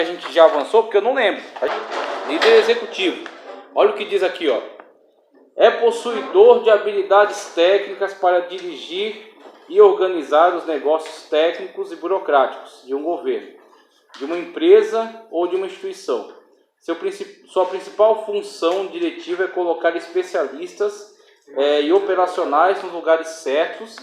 A gente já avançou, porque eu não lembro. Líder executivo. Olha o que diz aqui, ó. É possuidor de habilidades técnicas para dirigir e organizar os negócios técnicos e burocráticos de um governo, de uma empresa ou de uma instituição. Sua principal função diretiva é colocar especialistas e operacionais nos lugares certos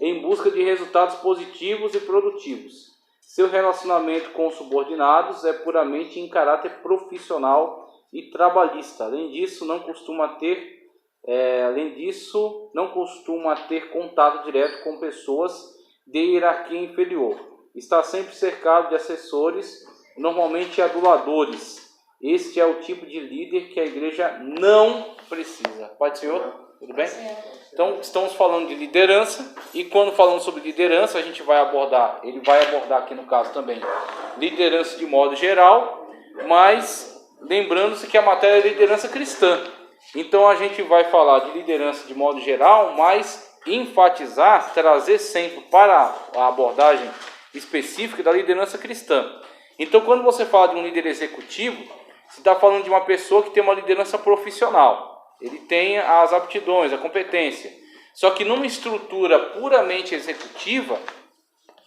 em busca de resultados positivos e produtivos. Seu relacionamento com os subordinados é puramente em caráter profissional e trabalhista. Além disso, não costuma ter contato direto com pessoas de hierarquia inferior. Está sempre cercado de assessores, normalmente aduladores. Este é o tipo de líder que a igreja não precisa. Pai do Senhor, tudo bem? Então, estamos falando de liderança, e quando falamos sobre liderança, a gente vai abordar, ele vai abordar aqui no caso também, liderança de modo geral, mas lembrando-se que a matéria é liderança cristã. Então, a gente vai falar de liderança de modo geral, mas enfatizar, trazer sempre para a abordagem específica da liderança cristã. Então, quando você fala de um líder executivo, você está falando de uma pessoa que tem uma liderança profissional. Ele tem as aptidões, a competência. Só que numa estrutura puramente executiva,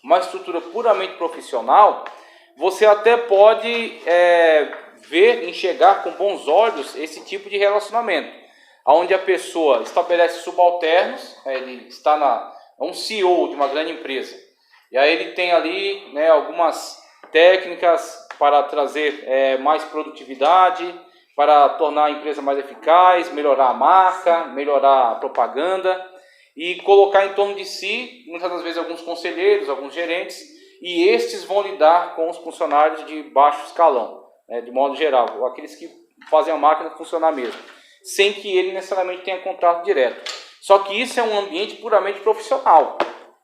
uma estrutura puramente profissional, você até pode enxergar com bons olhos esse tipo de relacionamento, onde a pessoa estabelece subalternos, ele está um CEO de uma grande empresa, e aí ele tem ali algumas técnicas para trazer mais produtividade, para tornar a empresa mais eficaz, melhorar a marca, melhorar a propaganda e colocar em torno de si, muitas das vezes, alguns conselheiros, alguns gerentes, e estes vão lidar com os funcionários de baixo escalão, de modo geral, aqueles que fazem a máquina funcionar mesmo, sem que ele necessariamente tenha contato direto. Só que isso é um ambiente puramente profissional,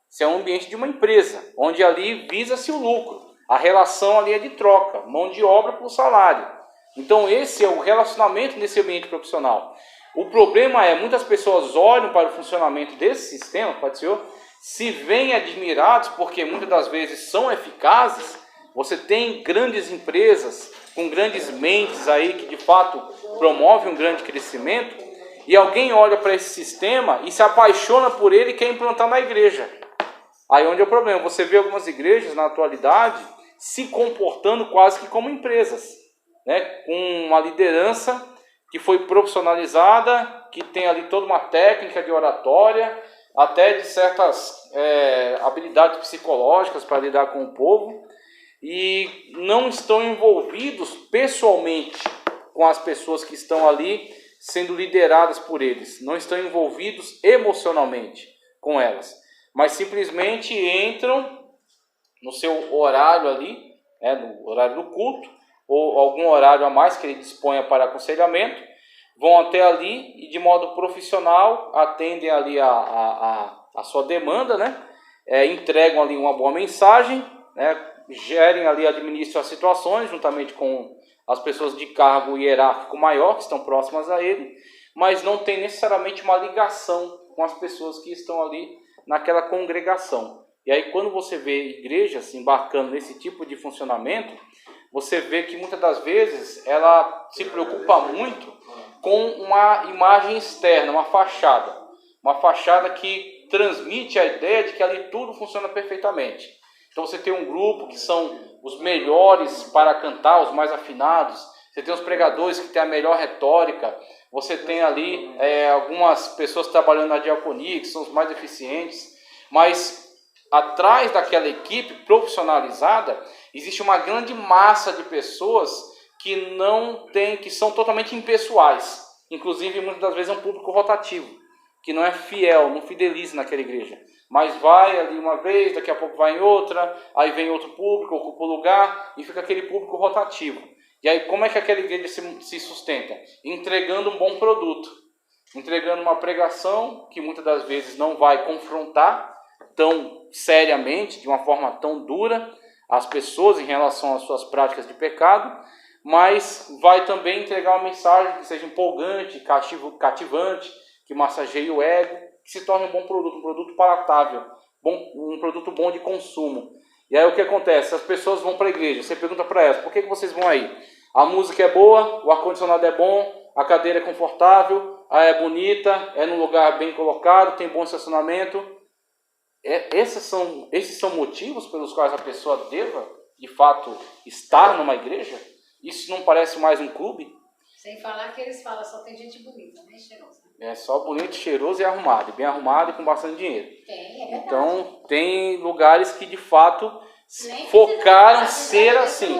isso é um ambiente de uma empresa, onde ali visa-se o lucro, a relação ali é de troca, mão de obra por salário. Então esse é o relacionamento nesse ambiente profissional. O problema é, muitas pessoas olham para o funcionamento desse sistema, Pai do Senhor, se veem admirados porque muitas das vezes são eficazes. Você tem grandes empresas com grandes mentes aí que de fato promovem um grande crescimento, e alguém olha para esse sistema e se apaixona por ele e quer implantar na igreja. Aí onde é o problema? Você vê algumas igrejas na atualidade se comportando quase que como empresas, com uma liderança que foi profissionalizada, que tem ali toda uma técnica de oratória, até de certas habilidades psicológicas para lidar com o povo, e não estão envolvidos pessoalmente com as pessoas que estão ali sendo lideradas por eles, não estão envolvidos emocionalmente com elas, mas simplesmente entram no seu horário ali, no horário do culto, ou algum horário a mais que ele disponha para aconselhamento, vão até ali e de modo profissional atendem ali a sua demanda, entregam ali uma boa mensagem, gerem ali, administram as situações juntamente com as pessoas de cargo hierárquico maior que estão próximas a ele, mas não tem necessariamente uma ligação com as pessoas que estão ali naquela congregação. E aí quando você vê igrejas embarcando nesse tipo de funcionamento, você vê que muitas das vezes ela se preocupa muito com uma imagem externa, uma fachada que transmite a ideia de que ali tudo funciona perfeitamente. Então você tem um grupo que são os melhores para cantar, os mais afinados, você tem os pregadores que têm a melhor retórica, você tem ali algumas pessoas trabalhando na diaconia que são os mais eficientes, mas atrás daquela equipe profissionalizada existe uma grande massa de pessoas que são totalmente impessoais. Inclusive, muitas das vezes é um público rotativo, que não é fiel, não fideliza naquela igreja, mas vai ali uma vez, daqui a pouco vai em outra, aí vem outro público, ocupa o lugar, e fica aquele público rotativo. E aí como é que aquela igreja se sustenta? Entregando um bom produto, entregando uma pregação que muitas das vezes não vai confrontar tão seriamente, de uma forma tão dura, as pessoas em relação às suas práticas de pecado, mas vai também entregar uma mensagem que seja empolgante, cativante, que massageie o ego, que se torne um bom produto, um produto palatável, um produto bom de consumo. E aí o que acontece? As pessoas vão para a igreja, você pergunta para elas, por que vocês vão aí? A música é boa, o ar-condicionado é bom, a cadeira é confortável, é bonita, é num lugar bem colocado, tem bom estacionamento. Esses são motivos pelos quais a pessoa deva, de fato, estar numa igreja? Isso não parece mais um clube? Sem falar que eles falam, só tem gente bonita, né? Cheirosa. É só bonito, cheiroso e arrumado. Bem arrumado e com bastante dinheiro. Tem, é verdade. Então, tem lugares que, de fato, focaram ser assim.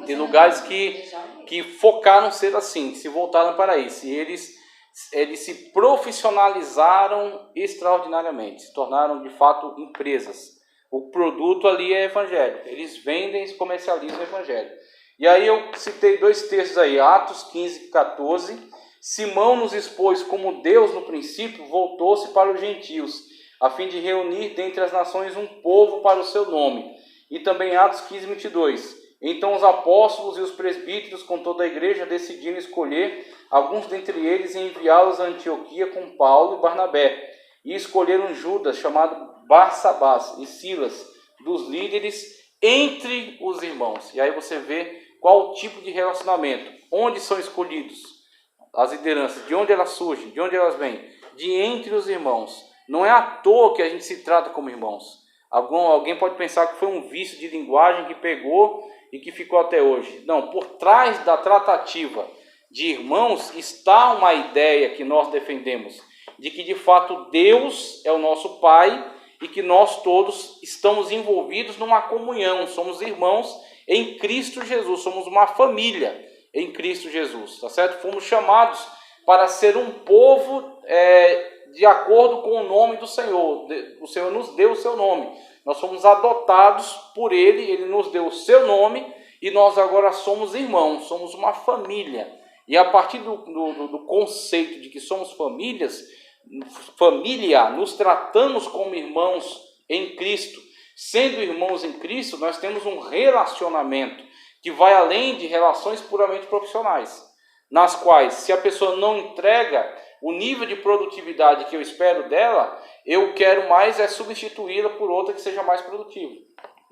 Tem lugares que focaram ser assim, que se voltaram para isso. E eles se profissionalizaram extraordinariamente, se tornaram, de fato, empresas. O produto ali é evangelho. Eles vendem e comercializam o evangelho. E aí eu citei 2 textos aí, Atos 15, 14. Simão nos expôs como Deus no princípio voltou-se para os gentios, a fim de reunir dentre as nações um povo para o seu nome. E também Atos 15, 22. Então os apóstolos e os presbíteros com toda a igreja decidiram escolher alguns dentre eles e enviá-los a Antioquia com Paulo e Barnabé. E escolheram Judas, chamado Barsabás, e Silas, dos líderes entre os irmãos. E aí você vê qual o tipo de relacionamento, onde são escolhidos as lideranças, de onde elas surgem, de onde elas vêm, de entre os irmãos. Não é à toa que a gente se trata como irmãos. Alguém pode pensar que foi um vício de linguagem que pegou e que ficou até hoje. Não, por trás da tratativa de irmãos está uma ideia que nós defendemos, de que de fato Deus é o nosso Pai e que nós todos estamos envolvidos numa comunhão, somos irmãos em Cristo Jesus, somos uma família em Cristo Jesus, tá certo? Fomos chamados para ser um povo de acordo com o nome do Senhor. O Senhor nos deu o seu nome. Nós fomos adotados por Ele, Ele nos deu o seu nome e nós agora somos irmãos, somos uma família. E a partir do conceito de que somos família, nos tratamos como irmãos em Cristo. Sendo irmãos em Cristo, nós temos um relacionamento que vai além de relações puramente profissionais, nas quais, se a pessoa não entrega o nível de produtividade que eu espero dela, eu quero mais substituí-la por outra que seja mais produtiva.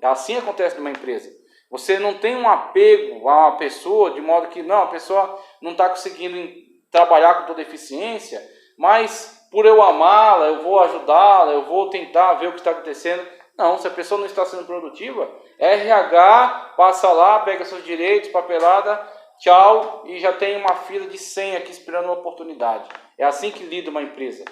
Assim acontece numa empresa. Você não tem um apego a uma pessoa, de modo que a pessoa não está conseguindo trabalhar com toda eficiência, mas por eu amá-la, eu vou ajudá-la, eu vou tentar ver o que está acontecendo. Não, se a pessoa não está sendo produtiva, RH, passa lá, pega seus direitos, papelada, tchau, e já tem uma fila de 100 aqui esperando uma oportunidade. É assim que lida uma empresa.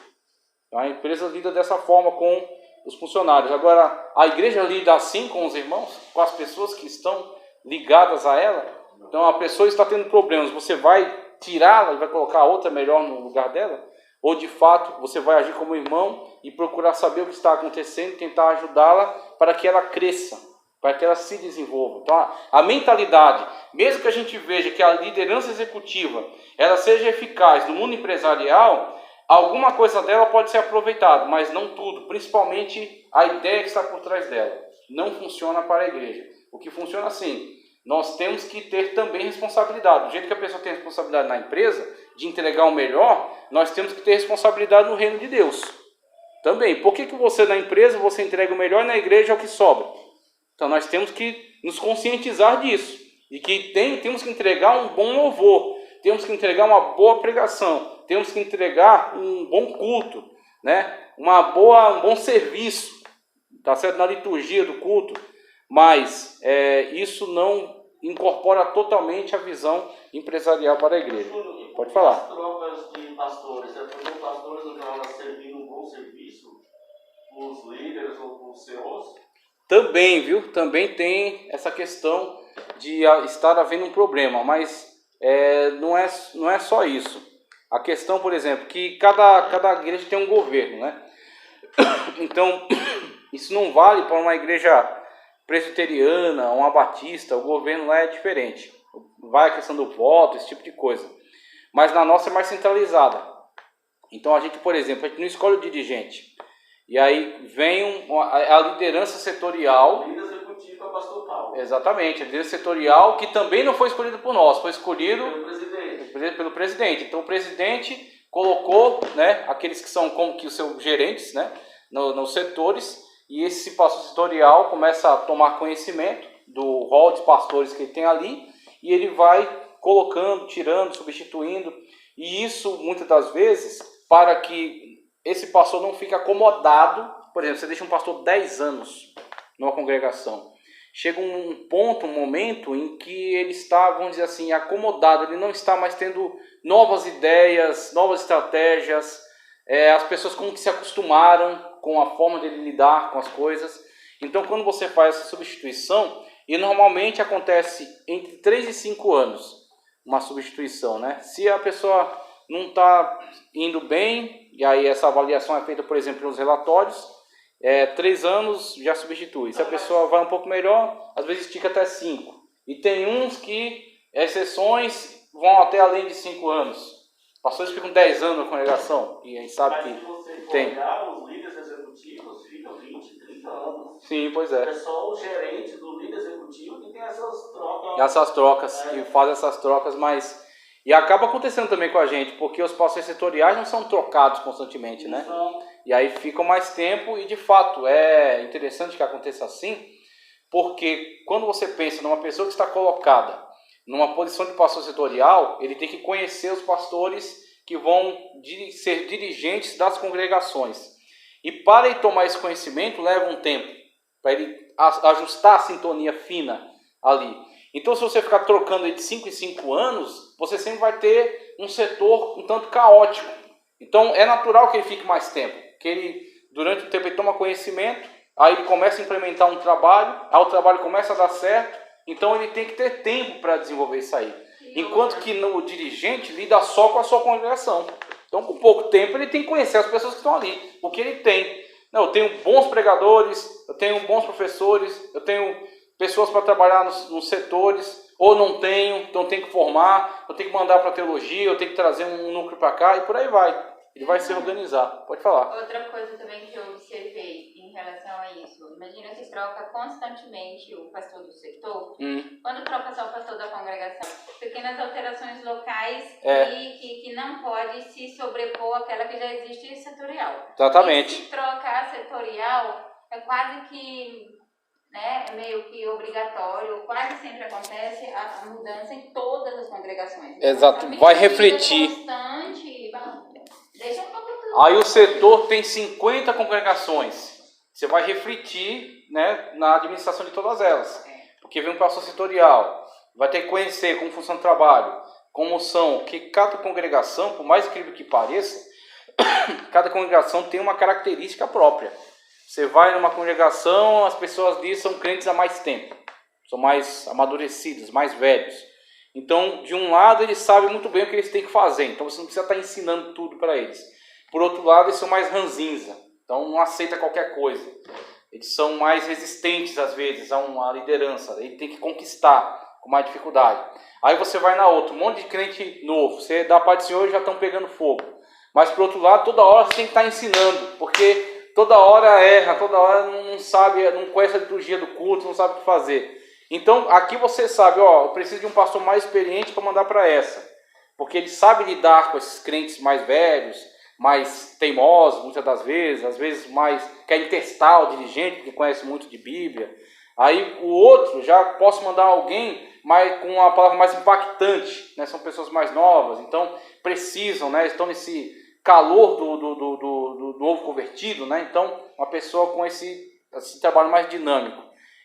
A empresa lida dessa forma com os funcionários. Agora, a igreja lida assim com os irmãos, com as pessoas que estão ligadas a ela. Então, a pessoa está tendo problemas, você vai tirá-la e vai colocar outra melhor no lugar dela? Ou, de fato, você vai agir como irmão e procurar saber o que está acontecendo e tentar ajudá-la para que ela cresça, para que ela se desenvolva. Então, a mentalidade, mesmo que a gente veja que a liderança executiva ela seja eficaz no mundo empresarial, alguma coisa dela pode ser aproveitada, mas não tudo, principalmente a ideia que está por trás dela. Não funciona para a igreja. O que funciona assim, nós temos que ter também responsabilidade. Do jeito que a pessoa tem responsabilidade na empresa, de entregar o melhor, nós temos que ter responsabilidade no reino de Deus. Também, por que você na empresa, você entrega o melhor e na igreja é o que sobra? Então nós temos que nos conscientizar disso. E que temos que entregar um bom louvor, temos que entregar uma boa pregação, temos que entregar um bom culto, né? Um bom serviço, tá certo? Na liturgia do culto, mas isso não incorpora totalmente a visão empresarial para a igreja. Pode falar. As trocas de pastores, porque os pastores não estavam servindo um bom serviço os líderes ou os CEOs? Também, viu? Também tem essa questão de estar havendo um problema, mas não é só isso. A questão, por exemplo, que cada igreja tem um governo, né? Então, isso não vale para uma igreja presbiteriana, uma batista, o governo lá é diferente. Vai a questão do voto, esse tipo de coisa. Mas na nossa é mais centralizada. Então a gente, por exemplo, a gente não escolhe o dirigente. E aí vem a liderança setorial. A líder executiva é o pastor Paulo. Exatamente, a liderança setorial que também não foi escolhida por nós, foi escolhido pelo presidente. Então o presidente colocou, né, aqueles que são como que os seus gerentes, né, nos setores, e esse pastor setorial começa a tomar conhecimento do rol de pastores que ele tem ali, e ele vai colocando, tirando, substituindo, e isso muitas das vezes para que esse pastor não fique acomodado. Por exemplo, você deixa um pastor 10 anos numa congregação, chega um ponto, um momento em que ele está, vamos dizer assim, acomodado, ele não está mais tendo novas ideias, novas estratégias, as pessoas como que se acostumaram com a forma de lidar com as coisas. Então, quando você faz essa substituição, e normalmente acontece entre 3 e 5 anos, uma substituição, né? Se a pessoa não está indo bem, e aí essa avaliação é feita, por exemplo, nos relatórios, 3 anos já substitui. Se a pessoa vai um pouco melhor, às vezes estica até 5. E tem uns que, exceções, vão até além de 5 anos. Pastores ficam 10 anos na congregação, e a gente sabe que tem. Os líderes executivos ficam 20, 30 anos. Sim, pois é. É só o gerente do líder executivo que tem essas trocas. Essas trocas, que faz essas trocas, mas... E acaba acontecendo também com a gente, porque os pastores setoriais não são trocados constantemente, né? E aí ficam mais tempo, e de fato é interessante que aconteça assim, porque quando você pensa numa pessoa que está colocada numa posição de pastor setorial, ele tem que conhecer os pastores que vão ser dirigentes das congregações. E para ele tomar esse conhecimento, leva um tempo, para ele ajustar a sintonia fina ali. Então, se você ficar trocando de 5 em 5 anos, você sempre vai ter um setor um tanto caótico. Então, é natural que ele fique mais tempo, que ele, durante o tempo, ele toma conhecimento, aí ele começa a implementar um trabalho, aí o trabalho começa a dar certo, então ele tem que ter tempo para desenvolver isso aí. Enquanto que o dirigente lida só com a sua congregação. Então, com pouco tempo, ele tem que conhecer as pessoas que estão ali, o que ele tem. Não, eu tenho bons pregadores, eu tenho bons professores, eu tenho pessoas para trabalhar nos setores, ou não tenho, então tenho que formar, eu tenho que mandar para a teologia, eu tenho que trazer um núcleo para cá, e por aí vai. Ele vai se organizar. Pode falar. Outra coisa também que eu observei em relação a isso, imagina que troca constantemente o pastor do setor, quando troca só o pastor da congregação, pequenas alterações locais que não pode se sobrepor àquela que já existe setorial. Exatamente. E se trocar setorial, é quase que... é meio que obrigatório, quase sempre acontece a mudança em todas as congregações. Exato, vai refletir. Constante, deixa um pouco tudo. Aí o setor tem 50 congregações. Você vai refletir, né, na administração de todas elas. Porque vem um pastor setorial, vai ter que conhecer como funciona o trabalho, como são, que cada congregação, por mais incrível que pareça, cada congregação tem uma característica própria. Você vai numa congregação, as pessoas ali são crentes há mais tempo, são mais amadurecidos, mais velhos. Então, de um lado, eles sabem muito bem o que eles têm que fazer, então você não precisa estar ensinando tudo para eles. Por outro lado, eles são mais ranzinza, então não aceita qualquer coisa. Eles são mais resistentes, às vezes, a uma liderança, ele tem que conquistar com mais dificuldade. Aí você vai na outra, um monte de crente novo, você dá a paz do Senhor e já estão pegando fogo. Mas, por outro lado, toda hora você tem que estar ensinando, porque... toda hora erra, toda hora não sabe, não conhece a liturgia do culto, não sabe o que fazer. Então, aqui você sabe, eu preciso de um pastor mais experiente para mandar para essa. Porque ele sabe lidar com esses crentes mais velhos, mais teimosos, muitas das vezes, às vezes mais querem testar o dirigente, que conhece muito de Bíblia. Aí o outro, já posso mandar alguém com uma palavra mais impactante, né? São pessoas mais novas, então precisam, né? Estão nesse... calor do novo convertido, né? Então, uma pessoa com esse trabalho mais dinâmico.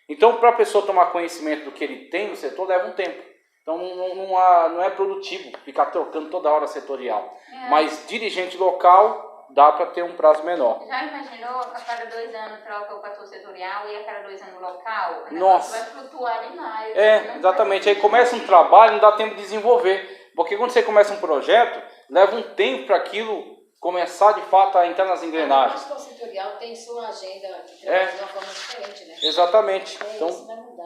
Então, para a pessoa tomar conhecimento do que ele tem no setor, leva um tempo. Então, não é produtivo ficar trocando toda hora setorial. Mas dirigente local, dá para ter um prazo menor. Já imaginou, a cada 2 anos troca o pastor setorial e a cada 2 anos local? Nossa! Vai flutuar demais. Exatamente. Aí começa um trabalho, não dá tempo de desenvolver. Porque quando você começa um projeto, leva um tempo para aquilo começar de fato a entrar nas engrenagens. O pastor setorial tem sua agenda de trabalho de uma forma diferente, né? Exatamente. Então,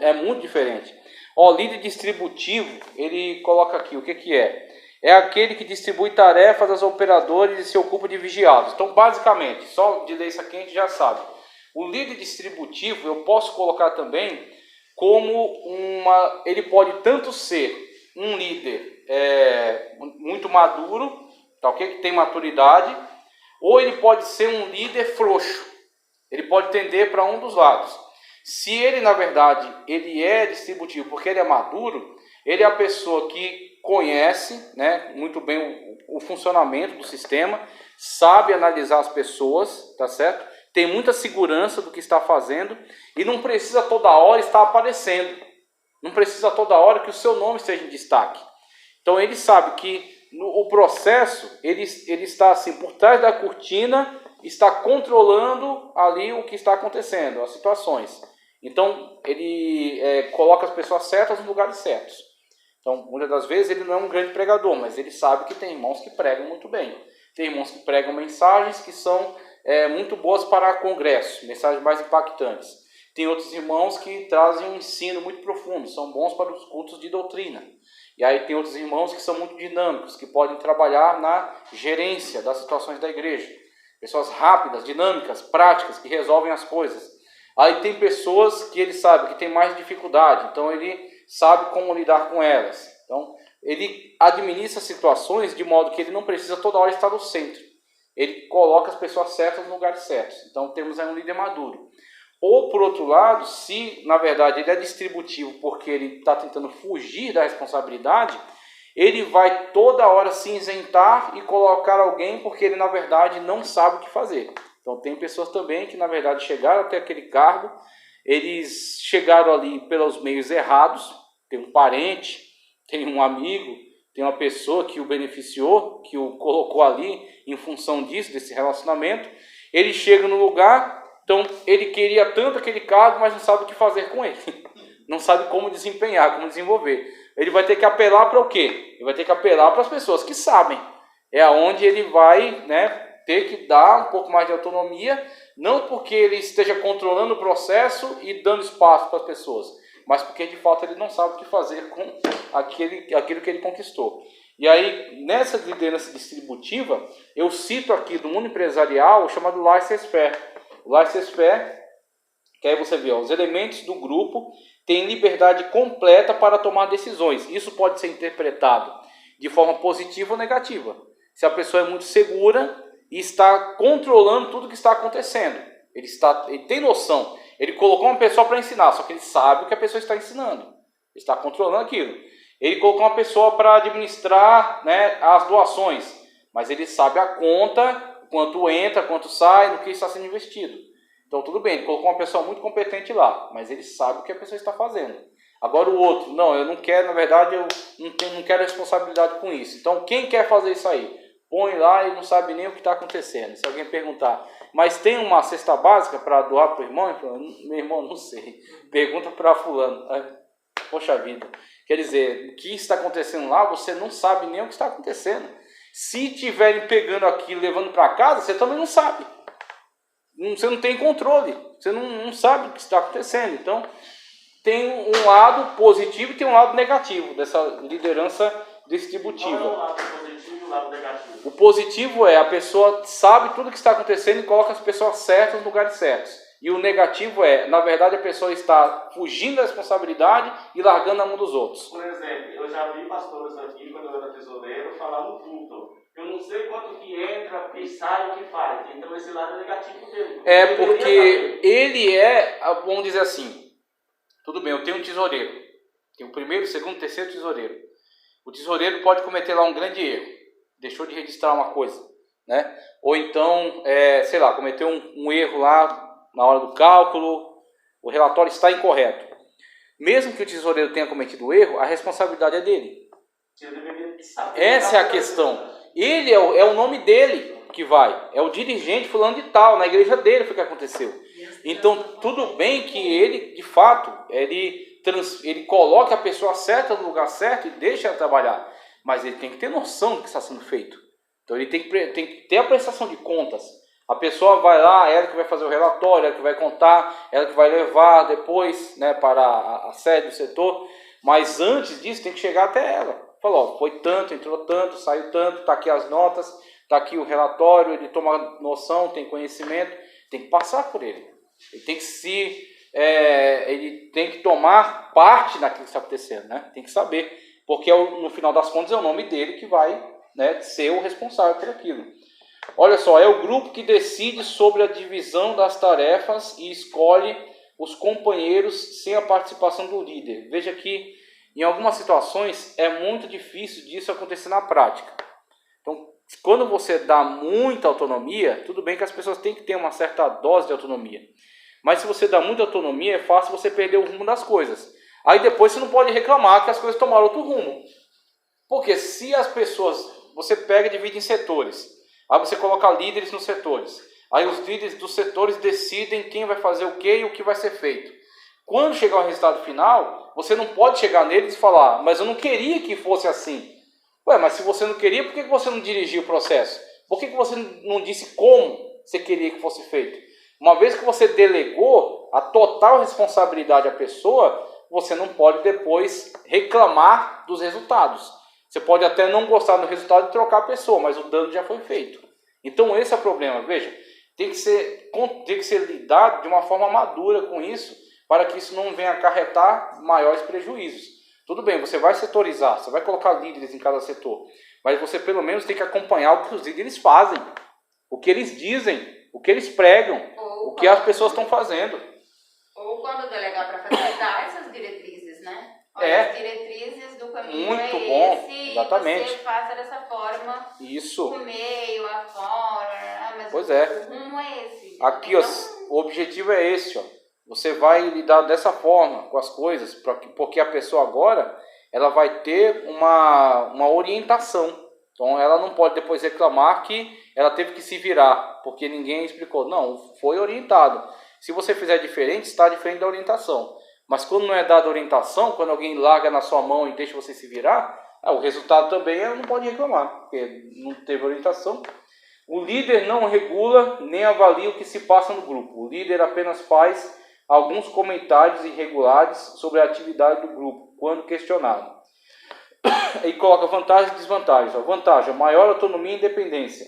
é muito diferente. O líder distributivo, ele coloca aqui, o que é? É aquele que distribui tarefas aos operadores e se ocupa de vigiá-los. Então, basicamente, só de ler isso aqui a gente já sabe. O líder distributivo, eu posso colocar também como ele pode tanto ser um líder muito maduro, tá, ok? Que tem maturidade, ou ele pode ser um líder frouxo, Ele pode tender para um dos lados. Se ele, na verdade, ele é distributivo porque ele é maduro, ele é a pessoa que conhece, né, muito bem o funcionamento do sistema, sabe analisar as pessoas, tá certo? Tem muita segurança do que está fazendo e não precisa toda hora estar aparecendo. Não precisa toda hora que o seu nome esteja em destaque. Então ele sabe que o processo, ele está assim, por trás da cortina, está controlando ali o que está acontecendo, as situações. Então ele coloca as pessoas certas nos lugares certos. Então, muitas das vezes ele não é um grande pregador, mas ele sabe que tem irmãos que pregam muito bem. Tem irmãos que pregam mensagens que são muito boas para congresso, mensagens mais impactantes. Tem outros irmãos que trazem um ensino muito profundo, são bons para os cultos de doutrina. E aí tem outros irmãos que são muito dinâmicos, que podem trabalhar na gerência das situações da igreja. Pessoas rápidas, dinâmicas, práticas, que resolvem as coisas. Aí tem pessoas que ele sabe que tem mais dificuldade, então ele sabe como lidar com elas. Então ele administra situações de modo que ele não precisa toda hora estar no centro. Ele coloca as pessoas certas nos lugares certos. Então temos aí um líder maduro. Ou, por outro lado, se, na verdade, ele é distributivo porque ele está tentando fugir da responsabilidade, ele vai toda hora se isentar e colocar alguém porque ele, na verdade, não sabe o que fazer. Então, tem pessoas também que, na verdade, chegaram até aquele cargo, eles chegaram ali pelos meios errados, tem um parente, tem um amigo, tem uma pessoa que o beneficiou, que o colocou ali em função disso, desse relacionamento. Ele chega no lugar... Então, ele queria tanto aquele cargo, mas não sabe o que fazer com ele. Não sabe como desempenhar, como desenvolver. Ele vai ter que apelar para o quê? Ele vai ter que apelar para as pessoas que sabem. É onde ele vai, né, ter que dar um pouco mais de autonomia, não porque ele esteja controlando o processo e dando espaço para as pessoas, mas porque, de fato, ele não sabe o que fazer com aquilo que ele conquistou. E aí, nessa liderança distributiva, eu cito aqui do mundo empresarial o chamado laissez-faire. O laissez-faire, que aí você vê, os elementos do grupo têm liberdade completa para tomar decisões. Isso pode ser interpretado de forma positiva ou negativa. Se a pessoa é muito segura e está controlando tudo o que está acontecendo, ele tem noção. Ele colocou uma pessoa para ensinar, só que ele sabe o que a pessoa está ensinando. Ele está controlando aquilo. Ele colocou uma pessoa para administrar, né, as doações, mas ele sabe a conta, quanto entra, quanto sai, no que está sendo investido. Então, tudo bem, ele colocou uma pessoa muito competente lá, mas ele sabe o que a pessoa está fazendo. Agora o outro, não, eu não quero, na verdade, eu não quero responsabilidade com isso. Então, quem quer fazer isso aí? Põe lá e não sabe nem o que está acontecendo. Se alguém perguntar, mas tem uma cesta básica para doar para o irmão? Ele fala, meu irmão, não sei. Pergunta para fulano. Poxa vida. Quer dizer, o que está acontecendo lá, você não sabe nem o que está acontecendo. Se estiverem pegando aquilo e levando para casa, você também não sabe. Você não tem controle. Você não sabe o que está acontecendo. Então, tem um lado positivo e tem um lado negativo dessa liderança distributiva. Qual é o lado positivo e o lado negativo? O positivo é a pessoa sabe tudo o que está acontecendo e coloca as pessoas certas nos lugares certos. E o negativo é, na verdade, a pessoa está fugindo da responsabilidade e largando a mão dos outros. Por exemplo, eu já vi pastores aqui, quando eu era tesoureiro, falar no culto. Eu não sei quanto que entra, o que sai, o que faz. Então esse lado é negativo dele. É porque ele é, vamos dizer assim, tudo bem, eu tenho um tesoureiro. Tenho o primeiro, segundo, terceiro tesoureiro. O tesoureiro pode cometer lá um grande erro. Deixou de registrar uma coisa, né? Ou então, sei lá, cometeu um erro lá na hora do cálculo, o relatório está incorreto. Mesmo que o tesoureiro tenha cometido o erro, a responsabilidade é dele. Essa é a questão. Ele é o nome dele que vai. É o dirigente fulano de tal, na igreja dele foi o que aconteceu. Então, tudo bem que ele, de fato, ele coloca a pessoa certa no lugar certo e deixa ela trabalhar. Mas ele tem que ter noção do que está sendo feito. Então, ele tem que ter a prestação de contas. A pessoa vai lá, ela que vai fazer o relatório, ela que vai contar, ela que vai levar depois, né, para a sede do setor. Mas antes disso, tem que chegar até ela. Falou, foi tanto, entrou tanto, saiu tanto, está aqui as notas, está aqui o relatório, ele toma noção, tem conhecimento, tem que passar por ele. Ele tem que ele tem que tomar parte daquilo que está acontecendo, né? Tem que saber, porque no final das contas é o nome dele que vai, né, ser o responsável por aquilo. Olha só, é o grupo que decide sobre a divisão das tarefas e escolhe os companheiros sem a participação do líder. Veja que em algumas situações é muito difícil disso acontecer na prática. Então, quando você dá muita autonomia, tudo bem que as pessoas têm que ter uma certa dose de autonomia. Mas se você dá muita autonomia, é fácil você perder o rumo das coisas. Aí depois você não pode reclamar que as coisas tomaram outro rumo. Porque se as pessoas, você pega e divide em setores. Aí você coloca líderes nos setores. Aí os líderes dos setores decidem quem vai fazer o que e o que vai ser feito. Quando chegar o resultado final, você não pode chegar neles e falar, mas eu não queria que fosse assim. Ué, mas se você não queria, por que você não dirigiu o processo? Por que você não disse como você queria que fosse feito? Uma vez que você delegou a total responsabilidade à pessoa, você não pode depois reclamar dos resultados. Você pode até não gostar do resultado e trocar a pessoa, mas o dano já foi feito. Então esse é o problema. Veja, tem que ser lidado de uma forma madura com isso, para que isso não venha acarretar maiores prejuízos. Tudo bem, você vai setorizar, você vai colocar líderes em cada setor, mas você pelo menos tem que acompanhar o que os líderes fazem, o que eles dizem, o que eles pregam, o que as pessoas estão fazendo. Ou quando delegar para facilitar essas diretrizes, né? Olha, as diretrizes do caminho muito é bom, esse, exatamente. Você faça dessa forma, Isso. o meio, a forma, mas pois o rumo é esse. Aqui, ó, o objetivo é esse, ó. Você vai lidar dessa forma com as coisas, porque a pessoa agora ela vai ter uma orientação. Então ela não pode depois reclamar que ela teve que se virar, porque ninguém explicou. Não, foi orientado. Se você fizer diferente, está diferente da orientação. Mas quando não é dada orientação, quando alguém larga na sua mão e deixa você se virar, o resultado também ela não pode reclamar, porque não teve orientação. O líder não regula nem avalia o que se passa no grupo. O líder apenas faz alguns comentários irregulares sobre a atividade do grupo, quando questionado. E coloca vantagens e desvantagens. A vantagem, maior autonomia e independência.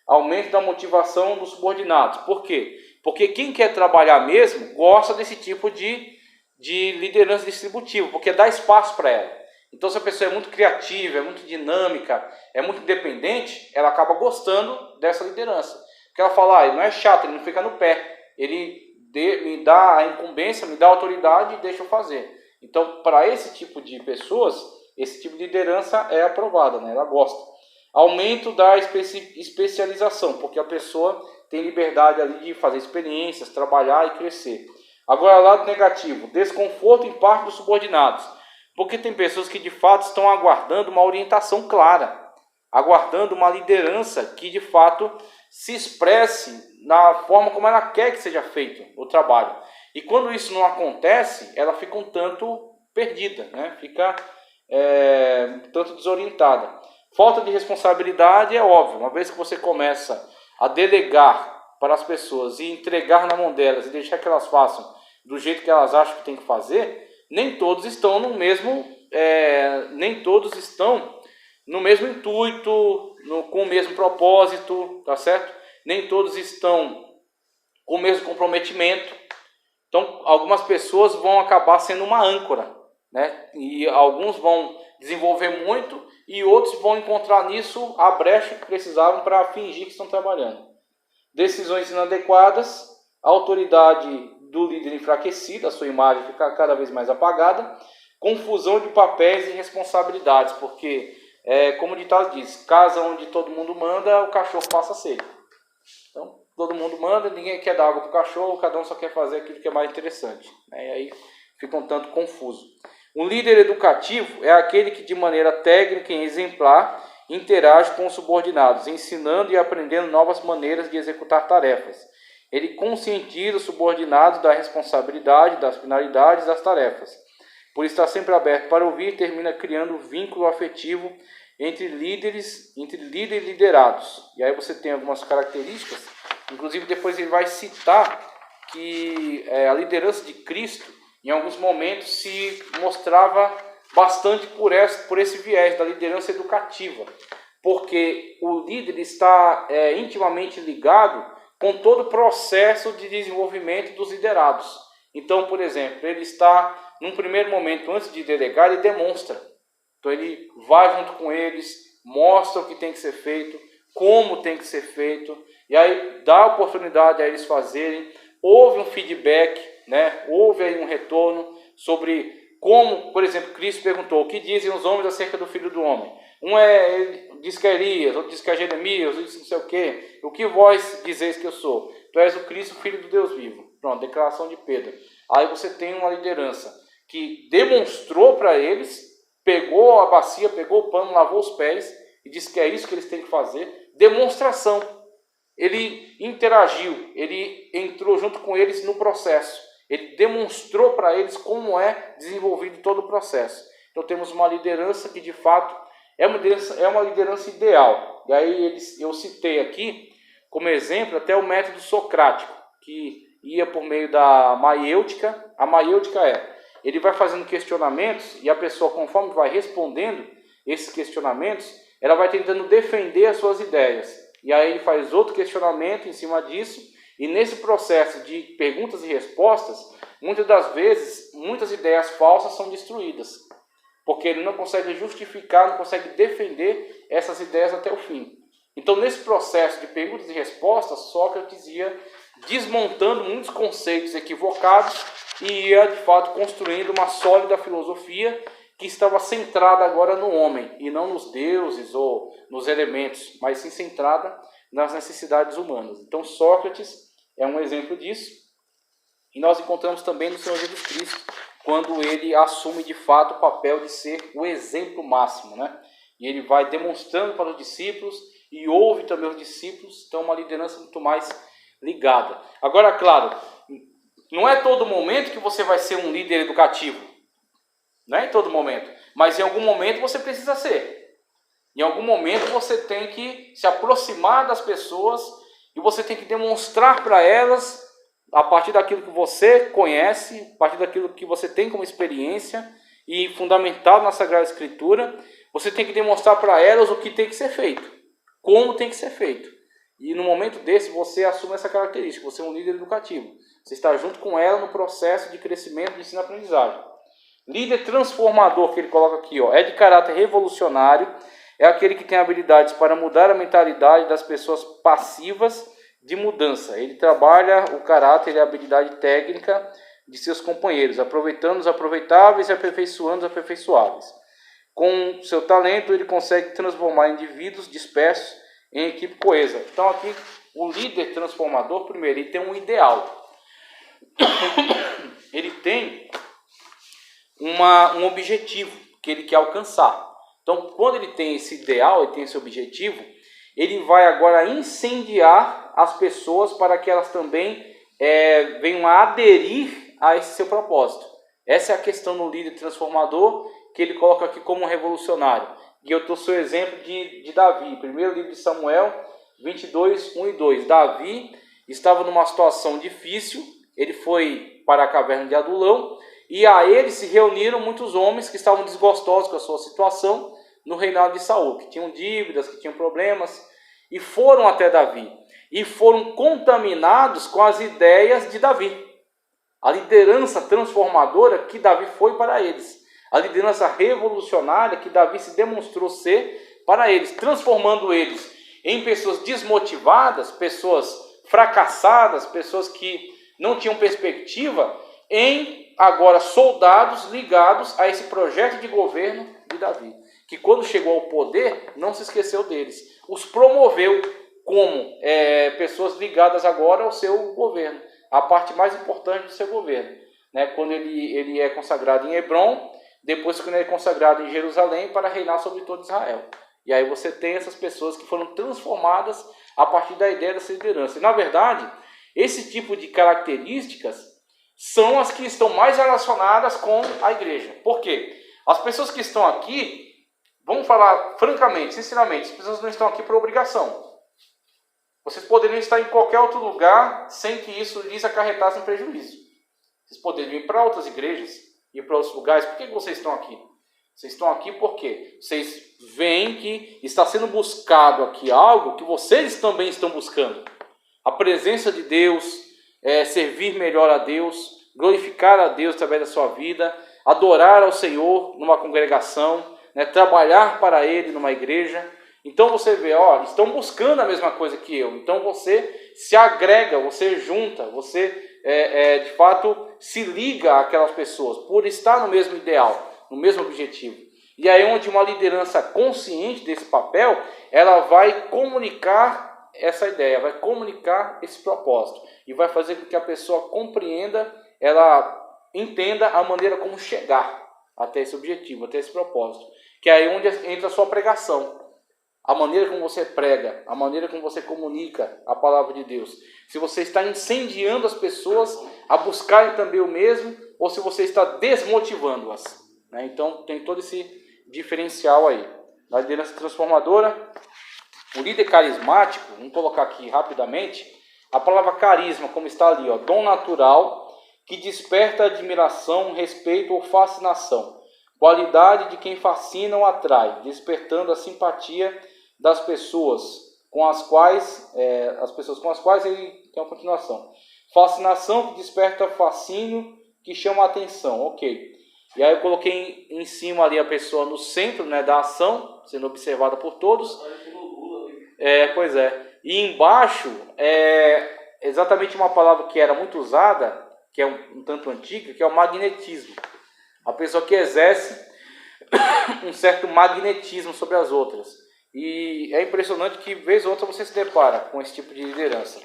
Aumento da motivação dos subordinados. Por quê? Porque quem quer trabalhar mesmo gosta desse tipo de liderança distributiva, porque dá espaço para ela. Então, se a pessoa é muito criativa, é muito dinâmica, é muito independente, ela acaba gostando dessa liderança. Porque ela fala, ele não é chato, ele não fica no pé, ele me dá a incumbência, me dá a autoridade e deixa eu fazer. Então, para esse tipo de pessoas, esse tipo de liderança é aprovada, né? Ela gosta. Aumento da especialização, porque a pessoa tem liberdade ali de fazer experiências, trabalhar e crescer. Agora, lado negativo, desconforto em parte dos subordinados, porque tem pessoas que de fato estão aguardando uma orientação clara, aguardando uma liderança que de fato se expresse na forma como ela quer que seja feito o trabalho. E quando isso não acontece, ela fica um tanto perdida, né? Fica um tanto desorientada. Falta de responsabilidade é óbvio, uma vez que você começa a delegar para as pessoas e entregar na mão delas e deixar que elas façam do jeito que elas acham que tem que fazer, nem todos estão no mesmo intuito, com o mesmo propósito, tá certo? Nem todos estão com o mesmo comprometimento. Então, algumas pessoas vão acabar sendo uma âncora, né? E alguns vão desenvolver muito e outros vão encontrar nisso a brecha que precisavam para fingir que estão trabalhando. Decisões inadequadas, a autoridade do líder enfraquecida, a sua imagem fica cada vez mais apagada, confusão de papéis e responsabilidades, porque, como o ditado diz, casa onde todo mundo manda, o cachorro passa sede. Então, todo mundo manda, ninguém quer dar água para o cachorro, cada um só quer fazer aquilo que é mais interessante. E aí fica um tanto confuso. Um líder educativo é aquele que, de maneira técnica e exemplar, interage com os subordinados, ensinando e aprendendo novas maneiras de executar tarefas. Ele conscientiza os subordinados da responsabilidade, das finalidades das tarefas. Por estar sempre aberto para ouvir, termina criando um vínculo afetivo entre líder e liderados. E aí você tem algumas características, inclusive depois ele vai citar que a liderança de Cristo, em alguns momentos, se mostrava bastante por esse viés da liderança educativa, porque o líder está intimamente ligado com todo o processo de desenvolvimento dos liderados. Então, por exemplo, ele está, num primeiro momento, antes de delegar, ele demonstra. Então, ele vai junto com eles, mostra o que tem que ser feito, como tem que ser feito, e aí dá oportunidade a eles fazerem, houve um feedback, né? Houve aí um retorno sobre como, por exemplo, Cristo perguntou, o que dizem os homens acerca do Filho do Homem? Ele diz que é Elias, outro diz que é Jeremias, outro diz não sei o quê. O que vós dizeis que eu sou? Tu és o Cristo, Filho do Deus vivo. Pronto, declaração de Pedro. Aí você tem uma liderança que demonstrou para eles, pegou a bacia, pegou o pano, lavou os pés e disse que é isso que eles têm que fazer. Demonstração. Ele interagiu, ele entrou junto com eles no processo. Ele demonstrou para eles como é desenvolvido todo o processo. Então temos uma liderança que de fato é uma liderança ideal. E aí eu citei aqui como exemplo até o método socrático, que ia por meio da maiêutica. A maiêutica ele vai fazendo questionamentos e a pessoa, conforme vai respondendo esses questionamentos, ela vai tentando defender as suas ideias. E aí ele faz outro questionamento em cima disso, e nesse processo de perguntas e respostas, muitas das vezes, muitas ideias falsas são destruídas, porque ele não consegue justificar, não consegue defender essas ideias até o fim. Então, nesse processo de perguntas e respostas, Sócrates ia desmontando muitos conceitos equivocados e ia, de fato, construindo uma sólida filosofia que estava centrada agora no homem, e não nos deuses ou nos elementos, mas sim centrada nas necessidades humanas. Então, Sócrates é um exemplo disso, e nós encontramos também no Senhor Jesus Cristo, quando ele assume de fato o papel de ser o exemplo máximo, né? E ele vai demonstrando para os discípulos, e ouve também os discípulos, então uma liderança muito mais ligada. Agora, claro, não é todo momento que você vai ser um líder educativo, não é em todo momento, mas em algum momento você precisa ser. Em algum momento você tem que se aproximar das pessoas e você tem que demonstrar para elas, a partir daquilo que você conhece, a partir daquilo que você tem como experiência e fundamentado na Sagrada Escritura, você tem que demonstrar para elas o que tem que ser feito, como tem que ser feito. E no momento desse você assume essa característica, você é um líder educativo. Você está junto com ela no processo de crescimento de ensino-aprendizagem. Líder transformador, que ele coloca aqui, é de caráter revolucionário, é aquele que tem habilidades para mudar a mentalidade das pessoas passivas de mudança. Ele trabalha o caráter e a habilidade técnica de seus companheiros, aproveitando os aproveitáveis e aperfeiçoando os aperfeiçoáveis. Com seu talento, ele consegue transformar indivíduos dispersos em equipe coesa. Então aqui, o líder transformador, primeiro, ele tem um ideal. Ele tem um objetivo que ele quer alcançar. Então, quando ele tem esse ideal, ele tem esse objetivo, ele vai agora incendiar as pessoas para que elas também venham a aderir a esse seu propósito. Essa é a questão do líder transformador, que ele coloca aqui como um revolucionário. E eu trouxe o exemplo de Davi, primeiro livro de Samuel, 22, 1 e 2. Davi estava numa situação difícil, ele foi para a caverna de Adulão, e a ele se reuniram muitos homens que estavam desgostosos com a sua situação no reinado de Saul, que tinham dívidas, que tinham problemas, e foram até Davi, e foram contaminados com as ideias de Davi. A liderança transformadora que Davi foi para eles, a liderança revolucionária que Davi se demonstrou ser para eles, transformando eles em pessoas desmotivadas, pessoas fracassadas, pessoas que não tinham perspectiva, em agora soldados ligados a esse projeto de governo de Davi, que quando chegou ao poder não se esqueceu deles, os promoveu como pessoas ligadas agora ao seu governo, a parte mais importante do seu governo, né? Quando ele é consagrado em Hebrom, depois quando ele é consagrado em Jerusalém para reinar sobre todo Israel. E aí você tem essas pessoas que foram transformadas a partir da ideia dessa liderança. E na verdade, esse tipo de características são as que estão mais relacionadas com a igreja. Por quê? As pessoas que estão aqui, vamos falar francamente, sinceramente, as pessoas não estão aqui por obrigação. Vocês poderiam estar em qualquer outro lugar sem que isso lhes acarretasse um prejuízo. Vocês poderiam ir para outras igrejas, ir para outros lugares. Por que vocês estão aqui? Vocês estão aqui porque vocês veem que está sendo buscado aqui algo que vocês também estão buscando. A presença de Deus, servir melhor a Deus, glorificar a Deus através da sua vida, adorar ao Senhor numa congregação, né, trabalhar para Ele numa igreja. Então você vê, ó, estão buscando a mesma coisa que eu. Então você se agrega, você junta, você de fato se liga àquelas pessoas por estar no mesmo ideal, no mesmo objetivo. E aí onde uma liderança consciente desse papel, ela vai comunicar essa ideia, vai comunicar esse propósito e vai fazer com que a pessoa compreenda, ela entenda a maneira como chegar até esse objetivo, até esse propósito. Que é aí onde entra a sua pregação. A maneira como você prega, a maneira como você comunica a palavra de Deus. Se você está incendiando as pessoas a buscarem também o mesmo, ou se você está desmotivando-as. Né? Então tem todo esse diferencial aí. Na liderança transformadora, o líder carismático, vamos colocar aqui rapidamente, a palavra carisma, como está ali, ó, dom natural, que desperta admiração, respeito ou fascinação. Qualidade de quem fascina ou atrai, despertando a simpatia das pessoas com as quais ele tem uma continuação. Fascinação que desperta fascínio, que chama a atenção, ok. E aí eu coloquei em cima ali a pessoa no centro, né, da ação, sendo observada por todos. Pois é. E embaixo é exatamente uma palavra que era muito usada, que é um tanto antiga, que é o magnetismo. A pessoa que exerce um certo magnetismo sobre as outras. E é impressionante que, vez ou outra, você se depara com esse tipo de liderança.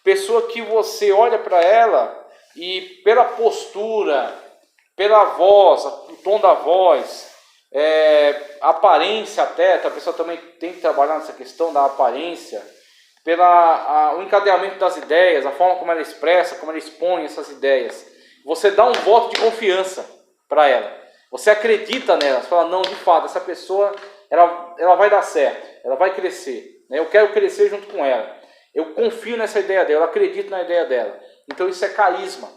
Pessoa que você olha para ela e pela postura, pela voz, o tom da voz, a aparência até, a pessoa também tem que trabalhar nessa questão da aparência, o encadeamento das ideias, a forma como ela expressa, como ela expõe essas ideias. Você dá um voto de confiança para ela. Você acredita nela, você fala, não, de fato, essa pessoa ela vai dar certo, ela vai crescer. Né? Eu quero crescer junto com ela. Eu confio nessa ideia dela, eu acredito na ideia dela. Então isso é carisma.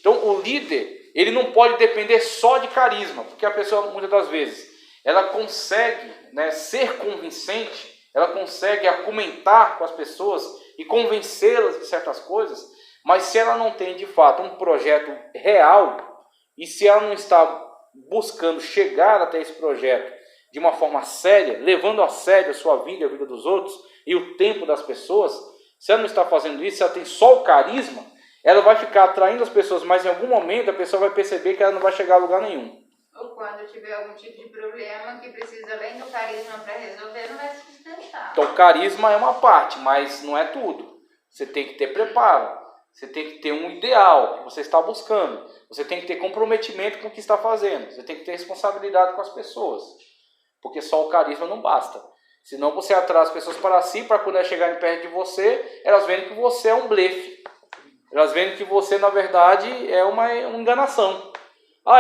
Então o líder, ele não pode depender só de carisma, porque a pessoa, muitas das vezes, ela consegue, né, ser convincente, ela consegue argumentar com as pessoas e convencê-las de certas coisas, mas se ela não tem, de fato, um projeto real, e se ela não está buscando chegar até esse projeto de uma forma séria, levando a sério a sua vida e a vida dos outros, e o tempo das pessoas, se ela não está fazendo isso, se ela tem só o carisma, ela vai ficar atraindo as pessoas, mas em algum momento a pessoa vai perceber que ela não vai chegar a lugar nenhum. Ou quando tiver algum tipo de problema que precisa além do carisma para resolver, não vai se sustentar. Então, o carisma é uma parte, mas não é tudo. Você tem que ter preparo, você tem que ter um ideal que você está buscando, você tem que ter comprometimento com o que está fazendo, você tem que ter responsabilidade com as pessoas, porque só o carisma não basta. Senão você atrai as pessoas para si, para quando elas chegarem perto de você, elas veem que você é um blefe. Elas veem que você, na verdade, é uma enganação.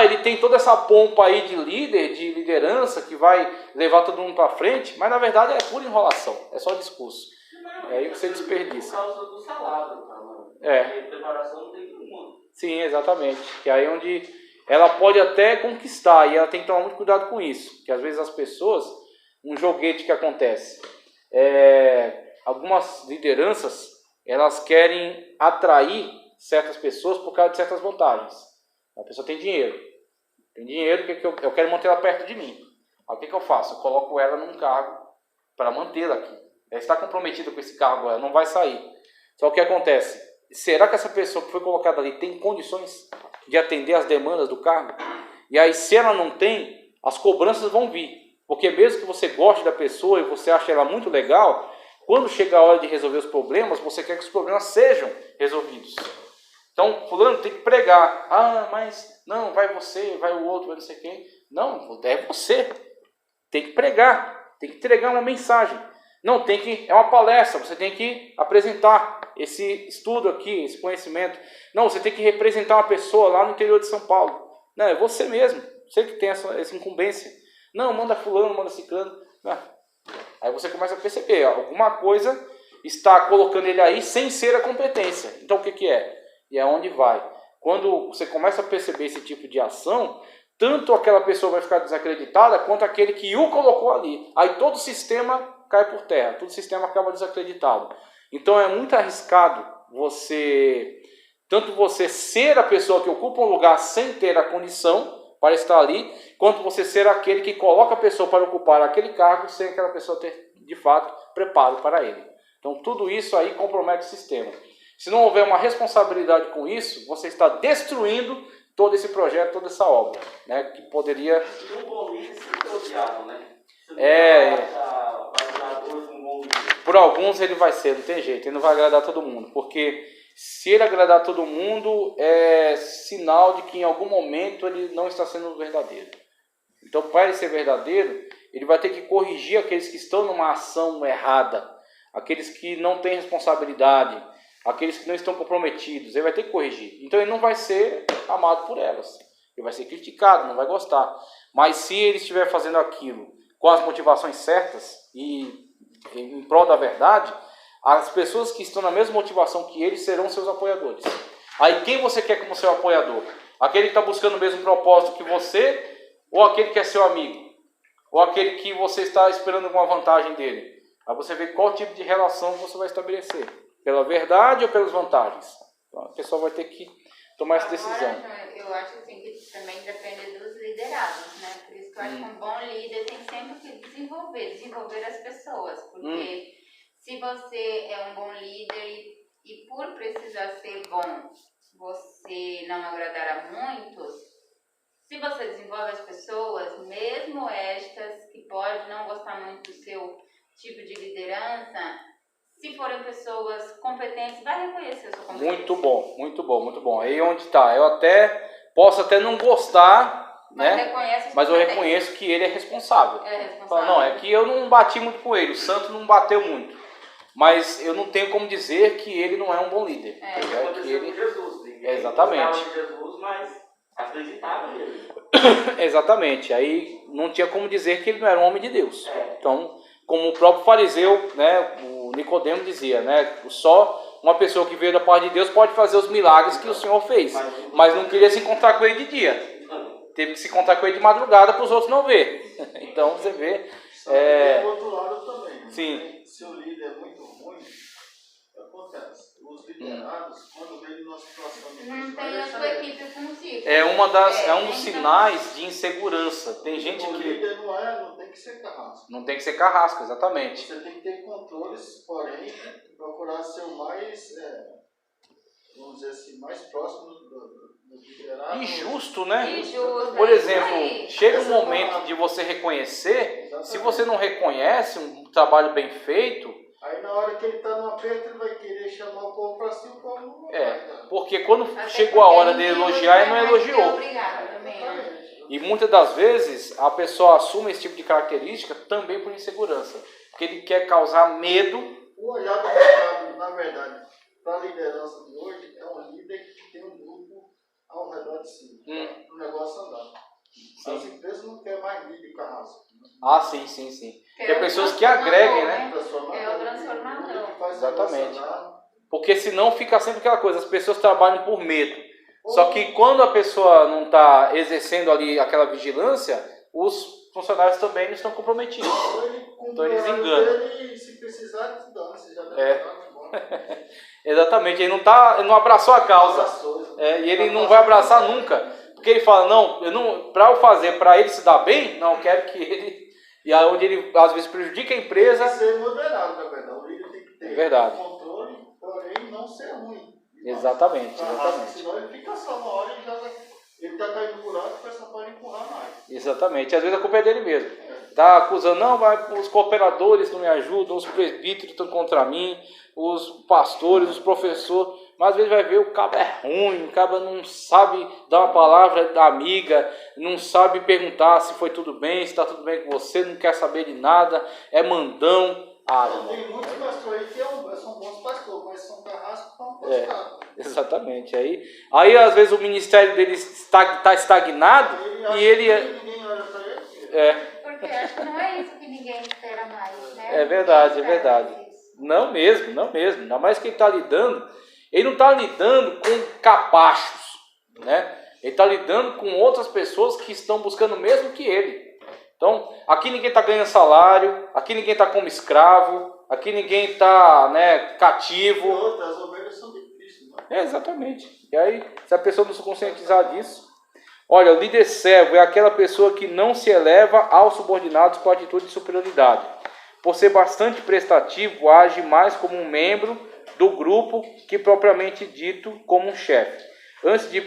Ele tem toda essa pompa aí de líder, de liderança, que vai levar todo mundo para frente, mas na verdade é pura enrolação, é só discurso. É aí que você desperdiça. Por causa do salário, então, preparação não tem nenhuma. Sim, exatamente. Que é aí onde ela pode até conquistar, e ela tem que tomar muito cuidado com isso. Que às vezes as pessoas, um joguete que acontece, algumas lideranças, elas querem atrair certas pessoas por causa de certas vantagens. A pessoa tem dinheiro, que eu quero manter ela perto de mim. Aí o que eu faço? Eu coloco ela num cargo para mantê-la aqui. Ela está comprometida com esse cargo, ela não vai sair. Só que o que acontece? Será que essa pessoa que foi colocada ali tem condições de atender às demandas do cargo? E aí, se ela não tem, as cobranças vão vir. Porque mesmo que você goste da pessoa e você ache ela muito legal, quando chega a hora de resolver os problemas, você quer que os problemas sejam resolvidos. Então, fulano tem que pregar. Mas não, vai você, vai o outro, vai não sei quem. Não, é você. Tem que pregar, tem que entregar uma mensagem. Não, é uma palestra, você tem que apresentar esse estudo aqui, esse conhecimento. Não, você tem que representar uma pessoa lá no interior de São Paulo. Não, é você mesmo, você que tem essa incumbência. Não, manda fulano, manda ciclano. Não. Aí você começa a perceber, alguma coisa está colocando ele aí sem ser a competência. Então o que é? E é onde vai. Quando você começa a perceber esse tipo de ação, tanto aquela pessoa vai ficar desacreditada, quanto aquele que o colocou ali. Aí todo o sistema cai por terra, todo o sistema acaba desacreditado. Então é muito arriscado você ser a pessoa que ocupa um lugar sem ter a condição, para estar ali, quanto você ser aquele que coloca a pessoa para ocupar aquele cargo sem aquela pessoa ter, de fato, preparo para ele. Então, tudo isso aí compromete o sistema. Se não houver uma responsabilidade com isso, você está destruindo todo esse projeto, toda essa obra, né? Que poderia... E um bom líder sempre é odiado, né? Por alguns ele vai ser, não tem jeito, ele não vai agradar todo mundo, porque se ele agradar todo mundo, é sinal de que em algum momento ele não está sendo verdadeiro. Então, para ele ser verdadeiro, ele vai ter que corrigir aqueles que estão numa ação errada, aqueles que não têm responsabilidade, aqueles que não estão comprometidos, ele vai ter que corrigir. Então ele não vai ser amado por elas, ele vai ser criticado, não vai gostar. Mas se ele estiver fazendo aquilo com as motivações certas e em prol da verdade, as pessoas que estão na mesma motivação que ele serão seus apoiadores. Aí quem você quer como seu apoiador? Aquele que está buscando o mesmo propósito que você, ou aquele que é seu amigo? Ou aquele que você está esperando alguma vantagem dele? Aí você vê qual tipo de relação você vai estabelecer. Pela verdade ou pelas vantagens? Então, a pessoa vai ter que tomar essa decisão. Agora, eu acho assim que também depende dos liderados, né? Por isso que eu acho que um bom líder tem sempre que desenvolver as pessoas. Porque se você é um bom líder e por precisar ser bom, você não agradar a muitos, se você desenvolve as pessoas, mesmo estas que podem não gostar muito do seu tipo de liderança, se forem pessoas competentes, vai reconhecer a sua competência. Muito bom, muito bom, muito bom. Aí onde está? Eu posso até não gostar, né? Mas eu reconheço que ele é responsável. Não, é que eu não bati muito com ele, o santo não bateu muito. Mas eu não tenho como dizer que ele não é um bom líder. Que ele... Jesus, exatamente. Jesus, mas acreditava nele. Exatamente. Aí não tinha como dizer que ele não era um homem de Deus. Então, como o próprio fariseu, né, o Nicodemo dizia, né, só uma pessoa que veio da parte de Deus pode fazer os milagres que o Senhor fez, mas não queria se encontrar com ele de dia, teve que se encontrar com ele de madrugada para os outros não ver. Então você vê. Tem o outro lado também. Né? Sim. Se o líder é muito ruim, acontece. Os liderados, quando vem numa situação de não tem a sua equipe consigo. É um dos sinais de insegurança. Tem gente o que... líder não tem que ser carrasco. Não tem que ser carrasco, exatamente. Você tem que ter controles, porém, procurar ser o mais, vamos dizer assim, mais próximo do liderado. E justo, né? E justo. Por exemplo, chega um momento de você reconhecer. Exatamente. Se você não reconhece um trabalho bem feito... Aí na hora que ele está no aperto, ele vai querer chamar o povo para si, o povo não vai. Porque quando chegou a hora de elogiar, ele não elogiou. Obrigado também, né? E muitas das vezes a pessoa assume esse tipo de característica também por insegurança. Porque ele quer causar medo. O olhar do mercado, na verdade, para a liderança de hoje, é um líder que tem um grupo ao redor de si, para o negócio andar. As empresas não querem mais líder carrasco. Né? Sim. Tem pessoas que agreguem, né? É o transformador. Exatamente. Porque senão fica sempre aquela coisa, as pessoas trabalham por medo. Só que quando a pessoa não está exercendo ali aquela vigilância, os funcionários também não estão comprometidos. Então eles enganam. E se precisar, você já Exatamente, ele não abraçou a causa. E ele não vai abraçar nunca. Porque ele fala, para eu fazer, para ele se dar bem, não, eu quero que ele... E aí onde ele, às vezes, prejudica a empresa... Tem que ser moderado, na verdade. O líder tem que ter controle, porém não ser ruim. Exatamente. Senão ele fica só uma hora e ele está caindo no buraco, o pessoal pode empurrar mais. Exatamente, às vezes a culpa é dele mesmo. Está acusando, os cooperadores não me ajudam, os presbíteros estão contra mim, os pastores, os professores... Mas às vezes vai ver, o cabo é ruim, o cabo não sabe dar uma palavra da amiga, não sabe perguntar se foi tudo bem, se está tudo bem com você, não quer saber de nada, é mandão. Tem muitos pastores aí que são bons pastores, mas são carrascos para um postado. Exatamente. Aí às vezes o ministério dele está estagnado e ele... Ninguém olha para ele. Porque acho que não é isso que ninguém espera mais, né? É verdade. Não mesmo. Ainda mais que ele está lidando... Ele não está lidando com capachos, né? Ele está lidando com outras pessoas que estão buscando o mesmo que ele. Então, aqui ninguém está ganhando salário, aqui ninguém está como escravo, aqui ninguém está, cativo. As ovelhas são de Cristo, né? Exatamente. E aí, se a pessoa não se conscientizar disso... Olha, o líder servo é aquela pessoa que não se eleva aos subordinados com atitude de superioridade. Por ser bastante prestativo, age mais como um membro do grupo que propriamente dito como um chefe. Antes de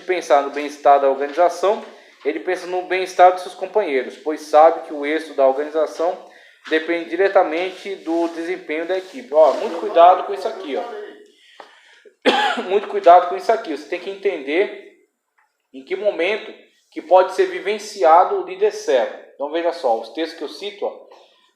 pensar no bem-estar da organização, ele pensa no bem-estar de seus companheiros, pois sabe que o êxito da organização depende diretamente do desempenho da equipe. Ó, muito cuidado com isso aqui. Ó. Muito cuidado com isso aqui. Você tem que entender em que momento que pode ser vivenciado o líder servo. Então veja só, os textos que eu cito. Ó.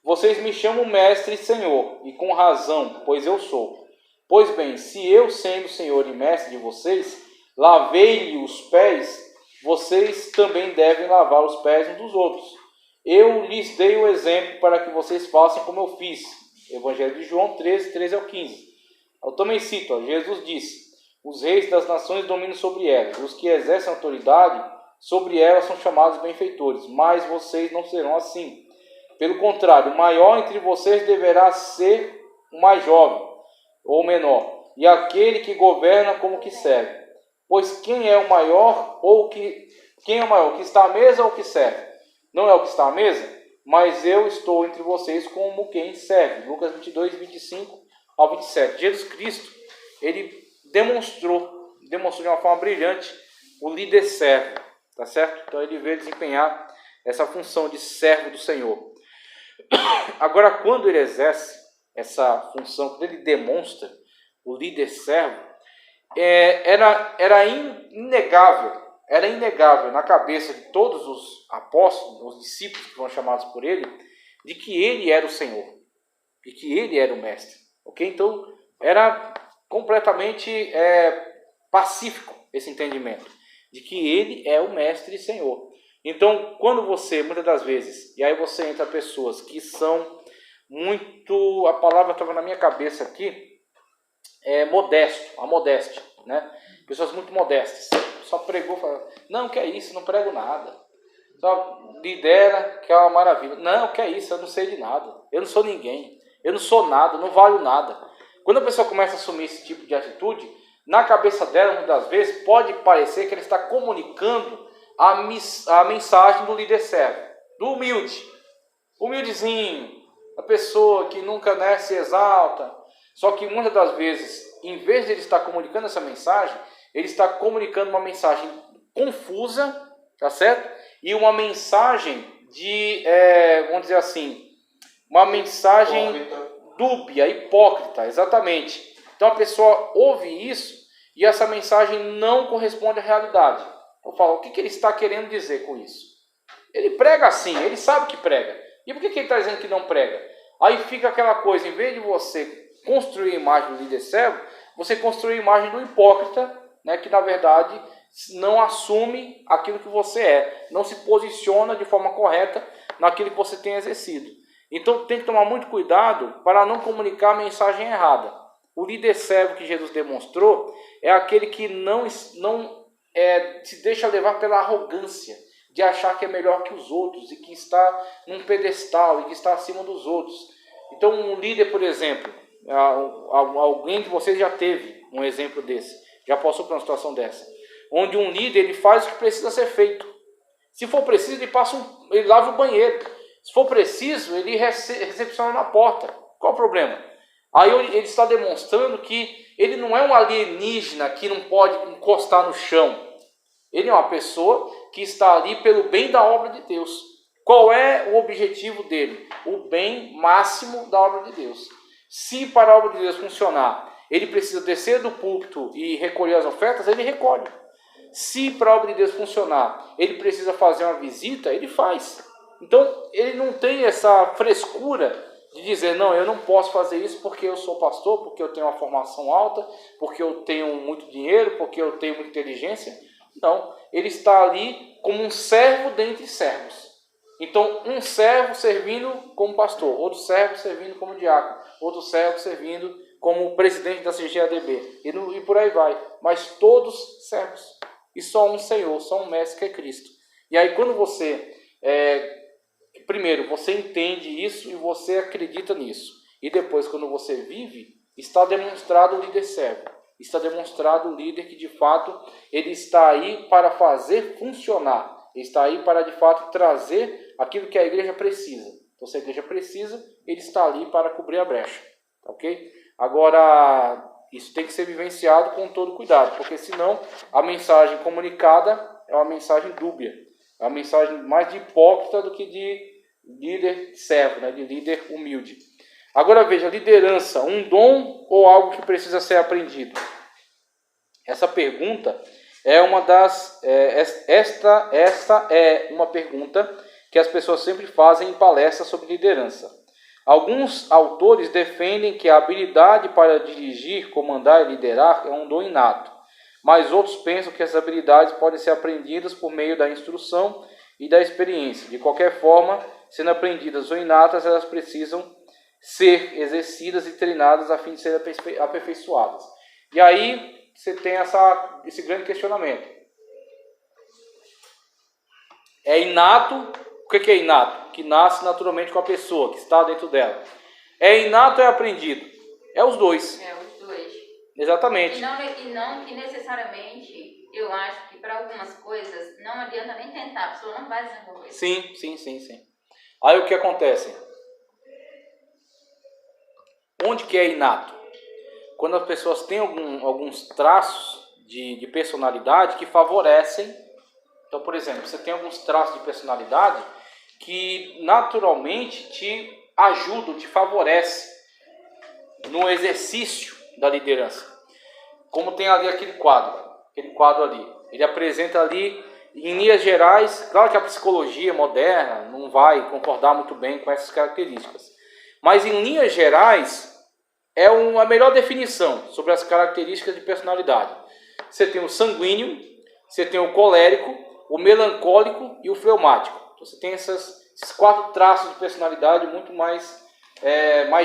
Vocês me chamam mestre e senhor, e com razão, pois eu sou. Pois bem, se eu, sendo senhor e mestre de vocês, lavei-lhe os pés, vocês também devem lavar os pés uns dos outros. Eu lhes dei o exemplo para que vocês façam como eu fiz. Evangelho de João 13, 13 ao 15. Eu também cito, ó, Jesus disse, os reis das nações dominam sobre elas, os que exercem autoridade sobre elas são chamados benfeitores, mas vocês não serão assim. Pelo contrário, o maior entre vocês deverá ser o mais jovem, ou menor, e aquele que governa como que serve. Pois quem é o maior, quem é o maior, que está à mesa ou que serve? Não é o que está à mesa, mas eu estou entre vocês como quem serve. Lucas 22, 25 ao 27. Jesus Cristo, ele demonstrou de uma forma brilhante o líder servo, tá certo? Então ele veio desempenhar essa função de servo do Senhor. Agora, quando ele exerce essa função, quando ele demonstra o líder servo, era inegável na cabeça de todos os apóstolos, os discípulos que foram chamados por ele, de que ele era o Senhor, de que ele era o mestre. Okay? Então, era completamente pacífico esse entendimento, de que ele é o mestre e Senhor. Então, quando você, muitas das vezes, e aí você entra pessoas que são muito, a palavra estava na minha cabeça aqui, modesto, a modéstia, né? Pessoas muito modestas, só pregou, falou, não, que é isso, não prego nada, só lidera, que é uma maravilha, não, que é isso, eu não sei de nada, eu não sou ninguém, eu não sou nada, não valho nada. Quando a pessoa começa a assumir esse tipo de atitude, na cabeça dela, muitas das vezes, pode parecer que ela está comunicando a mensagem do líder servo, do humildezinho, a pessoa que nunca se exalta. Só que muitas das vezes, em vez de ele estar comunicando essa mensagem, ele está comunicando uma mensagem confusa, tá certo? E uma mensagem de, vamos dizer assim, uma mensagem dúbia, hipócrita, exatamente. Então a pessoa ouve isso e essa mensagem não corresponde à realidade. Eu falo, o que ele está querendo dizer com isso? Ele prega assim, ele sabe que prega. E por que ele está dizendo que não prega? Aí fica aquela coisa, em vez de você construir a imagem do líder servo, você construi a imagem do hipócrita, né, que na verdade não assume aquilo que você é, não se posiciona de forma correta naquilo que você tem exercido. Então tem que tomar muito cuidado para não comunicar a mensagem errada. O líder servo que Jesus demonstrou é aquele que não se deixa levar pela arrogância de achar que é melhor que os outros e que está num pedestal e que está acima dos outros. Então um líder, por exemplo, alguém de vocês já teve um exemplo desse, já passou por uma situação dessa, onde um líder ele faz o que precisa ser feito. Se for preciso, ele lava o banheiro. Se for preciso, ele recepciona na porta. Qual o problema? Aí ele está demonstrando que ele não é um alienígena que não pode encostar no chão. Ele é uma pessoa que está ali pelo bem da obra de Deus. Qual é o objetivo dele? O bem máximo da obra de Deus. Se para a obra de Deus funcionar, ele precisa descer do púlpito e recolher as ofertas, ele recolhe. Se para a obra de Deus funcionar, ele precisa fazer uma visita, ele faz. Então, ele não tem essa frescura de dizer, não, eu não posso fazer isso porque eu sou pastor, porque eu tenho uma formação alta, porque eu tenho muito dinheiro, porque eu tenho muita inteligência. Não, ele está ali como um servo dentre servos. Então, um servo servindo como pastor, outro servo servindo como diácono, outro servo servindo como presidente da CGADB, e por aí vai. Mas todos servos. E só um Senhor, só um mestre que é Cristo. E aí quando você, primeiro, você entende isso e você acredita nisso. E depois, quando você vive, está demonstrado o líder servo. está demonstrado o líder que de fato ele está aí para fazer funcionar. Ele está aí para de fato trazer aquilo que a igreja precisa. Então se a igreja precisa, ele está ali para cobrir a brecha. Ok? Agora, isso tem que ser vivenciado com todo cuidado, porque senão a mensagem comunicada é uma mensagem dúbia. É uma mensagem mais de hipócrita do que de líder servo, né? De líder humilde. Agora veja, liderança, um dom ou algo que precisa ser aprendido? Essa pergunta é uma das... esta é uma pergunta que as pessoas sempre fazem em palestras sobre liderança. Alguns autores defendem que a habilidade para dirigir, comandar e liderar é um dom inato, mas outros pensam que essas habilidades podem ser aprendidas por meio da instrução e da experiência. De qualquer forma, sendo aprendidas ou inatas, elas precisam ser exercidas e treinadas a fim de serem aperfeiçoadas. E aí você tem esse grande questionamento. É inato? O que é inato? Que nasce naturalmente com a pessoa, que está dentro dela. É inato ou é aprendido? É os dois. É os dois. Exatamente. E não que necessariamente, eu acho que para algumas coisas não adianta nem tentar, a pessoa não vai desenvolver. Sim. Aí o que acontece? Onde que é inato? Quando as pessoas têm alguns traços de personalidade que favorecem. Então, por exemplo, você tem alguns traços de personalidade que naturalmente te ajudam, te favorecem no exercício da liderança. Como tem ali aquele quadro ali. Ele apresenta ali, em linhas gerais, claro que a psicologia moderna não vai concordar muito bem com essas características, mas em linhas gerais é a melhor definição sobre as características de personalidade. Você tem o sanguíneo, você tem o colérico, o melancólico e o fleumático. Então, você tem esses 4 traços de personalidade muito mais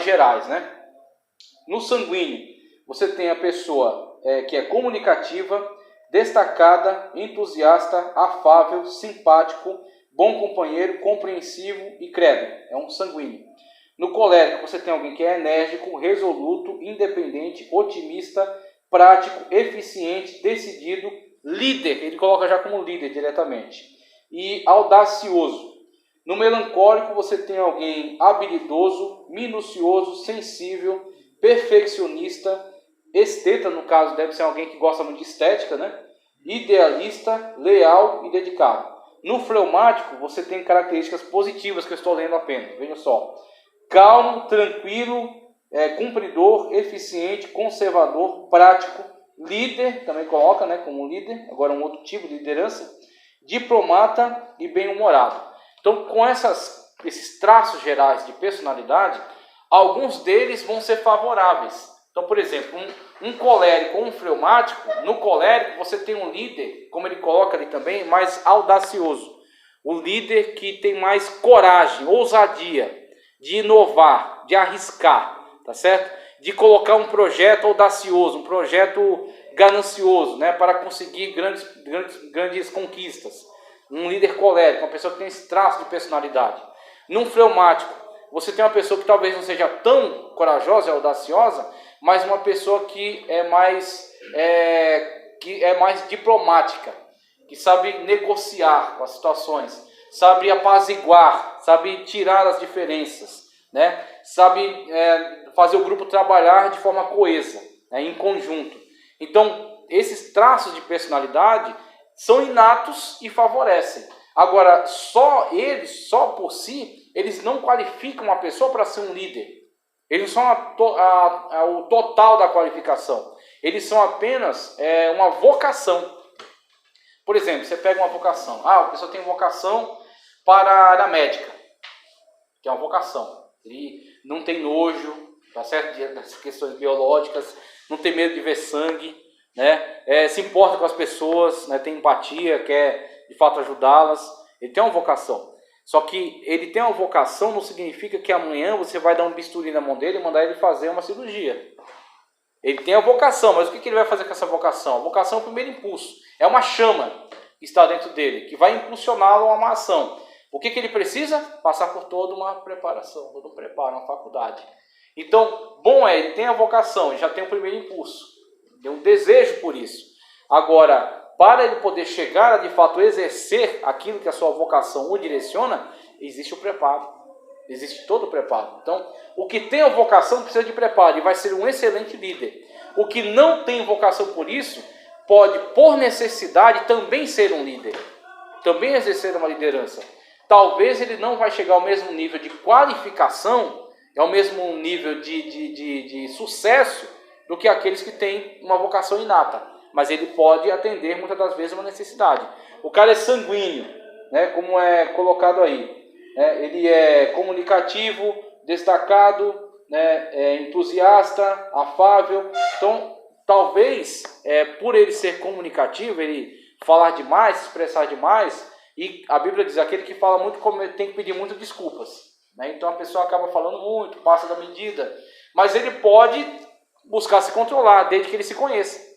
gerais, né? No sanguíneo, você tem a pessoa que é comunicativa, destacada, entusiasta, afável, simpático, bom companheiro, compreensivo e crédulo. É um sanguíneo. No colérico, você tem alguém que é enérgico, resoluto, independente, otimista, prático, eficiente, decidido, líder. Ele coloca já como líder diretamente. E audacioso. No melancólico, você tem alguém habilidoso, minucioso, sensível, perfeccionista, esteta, no caso, deve ser alguém que gosta muito de estética, né? Idealista, leal e dedicado. No fleumático, você tem características positivas que eu estou lendo apenas. Veja só. Calmo, tranquilo, cumpridor, eficiente, conservador, prático, líder, também coloca, né, como líder, agora um outro tipo de liderança, diplomata e bem-humorado. Então, com esses traços gerais de personalidade, alguns deles vão ser favoráveis. Então, por exemplo, um colérico ou um fleumático, no colérico você tem um líder, como ele coloca ali também, mais audacioso. O líder que tem mais coragem, ousadia de inovar, de arriscar, tá certo? De colocar um projeto audacioso, um projeto ganancioso, né, para conseguir grandes conquistas. Um líder colérico, uma pessoa que tem esse traço de personalidade. Num fleumático, você tem uma pessoa que talvez não seja tão corajosa e audaciosa, mas uma pessoa que é mais diplomática, que sabe negociar com as situações, sabe apaziguar, sabe tirar as diferenças, né? Sabe fazer o grupo trabalhar de forma coesa, né? Em conjunto. Então, esses traços de personalidade são inatos e favorecem. Agora, só por si, eles não qualificam uma pessoa para ser um líder. Eles não são o total da qualificação. Eles são apenas uma vocação. Por exemplo, você pega uma vocação. A pessoa tem vocação para a área médica, que é uma vocação. Ele não tem nojo, tá certo? Das questões biológicas, não tem medo de ver sangue, né? Se importa com as pessoas, né? Tem empatia, quer de fato ajudá-las. Ele tem uma vocação. Só que ele tem uma vocação não significa que amanhã você vai dar um bisturi na mão dele e mandar ele fazer uma cirurgia. Ele tem a vocação, mas o que ele vai fazer com essa vocação? A vocação é o primeiro impulso. É uma chama que está dentro dele, que vai impulsioná-lo a uma ação. O que ele precisa? Passar por toda uma preparação, todo um preparo, uma faculdade. Então, ele tem a vocação, já tem o primeiro impulso. tem um desejo por isso. Agora, para ele poder chegar a de fato exercer aquilo que a sua vocação o direciona, existe o preparo. Existe todo o preparo. Então, o que tem a vocação precisa de preparo e vai ser um excelente líder. O que não tem vocação por isso, pode, por necessidade, também ser um líder. Também exercer uma liderança. Talvez ele não vai chegar ao mesmo nível de qualificação, ao mesmo nível de sucesso do que aqueles que têm uma vocação inata. Mas ele pode atender muitas das vezes uma necessidade. O cara é sanguíneo, né, como é colocado aí. Ele é comunicativo, destacado, né, entusiasta, afável. Então, talvez, por ele ser comunicativo, ele falar demais, se expressar demais, e a Bíblia diz, aquele que fala muito tem que pedir muitas desculpas. Né? Então a pessoa acaba falando muito, passa da medida. Mas ele pode buscar se controlar, desde que ele se conheça.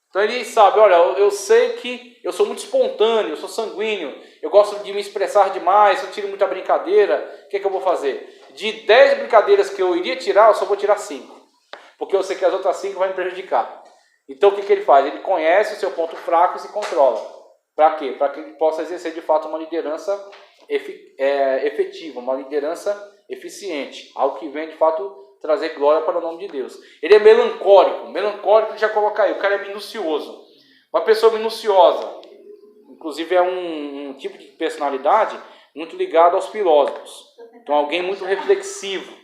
Então ele sabe, olha, eu sei que eu sou muito espontâneo, eu sou sanguíneo, eu gosto de me expressar demais, eu tiro muita brincadeira, o que eu vou fazer? De 10 brincadeiras que eu iria tirar, eu só vou tirar 5. Porque eu sei que as outras 5 vão me prejudicar. Então o que ele faz? Ele conhece o seu ponto fraco e se controla. Para quê? Para que ele possa exercer de fato uma liderança efetiva, uma liderança eficiente, algo que vem de fato trazer glória para o nome de Deus. Ele é melancólico já coloca aí, o cara é minucioso, uma pessoa minuciosa, inclusive é um tipo de personalidade muito ligado aos filósofos. Então alguém muito reflexivo,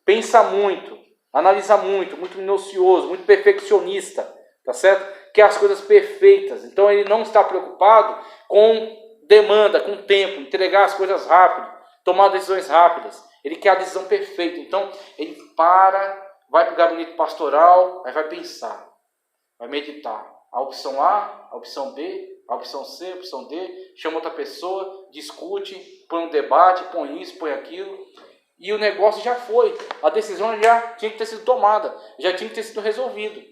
pensa muito, analisa muito minucioso, muito perfeccionista, tá certo? Quer as coisas perfeitas. Então ele não está preocupado com demanda, com tempo, entregar as coisas rápido, tomar decisões rápidas. Ele quer a decisão perfeita. Então ele vai para o gabinete pastoral, aí vai pensar, vai meditar. A opção A, a opção B, a opção C, a opção D, chama outra pessoa, discute, põe um debate, põe isso, põe aquilo. E o negócio já foi. A decisão já tinha que ter sido tomada, já tinha que ter sido resolvido.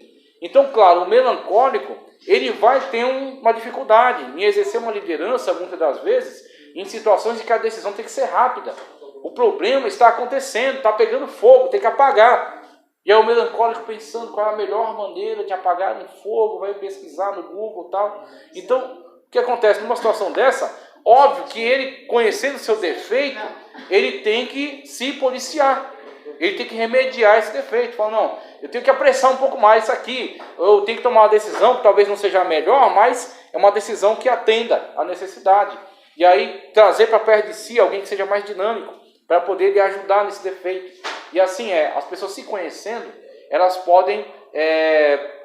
Então, claro, o melancólico, ele vai ter uma dificuldade em exercer uma liderança, muitas das vezes, em situações em que a decisão tem que ser rápida. O problema está acontecendo, está pegando fogo, tem que apagar. E é o melancólico pensando qual é a melhor maneira de apagar um fogo, vai pesquisar no Google e tal. Então, o que acontece numa situação dessa? Óbvio que ele, conhecendo o seu defeito, ele tem que se policiar. Ele tem que remediar esse defeito. Fala, não, eu tenho que apressar um pouco mais isso aqui. Eu tenho que tomar uma decisão que talvez não seja a melhor, mas é uma decisão que atenda à necessidade. E aí trazer para perto de si alguém que seja mais dinâmico, para poder lhe ajudar nesse defeito. E assim as pessoas se conhecendo, elas podem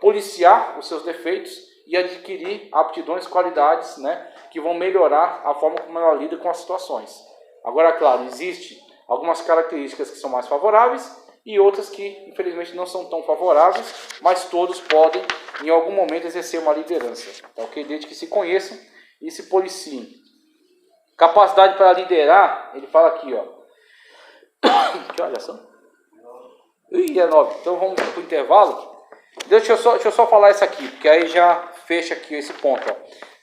policiar os seus defeitos e adquirir aptidões, qualidades, né, que vão melhorar a forma como ela lida com as situações. Agora, claro, existe algumas características que são mais favoráveis e outras que, infelizmente, não são tão favoráveis, mas todos podem, em algum momento, exercer uma liderança. Tá, ok? Desde que se conheçam e se policiem. Capacidade para liderar, ele fala aqui, ó. Que olha só. Ih, é 9. Então vamos para o intervalo. Deixa eu só falar isso aqui, porque aí já fecha aqui esse ponto. Ó.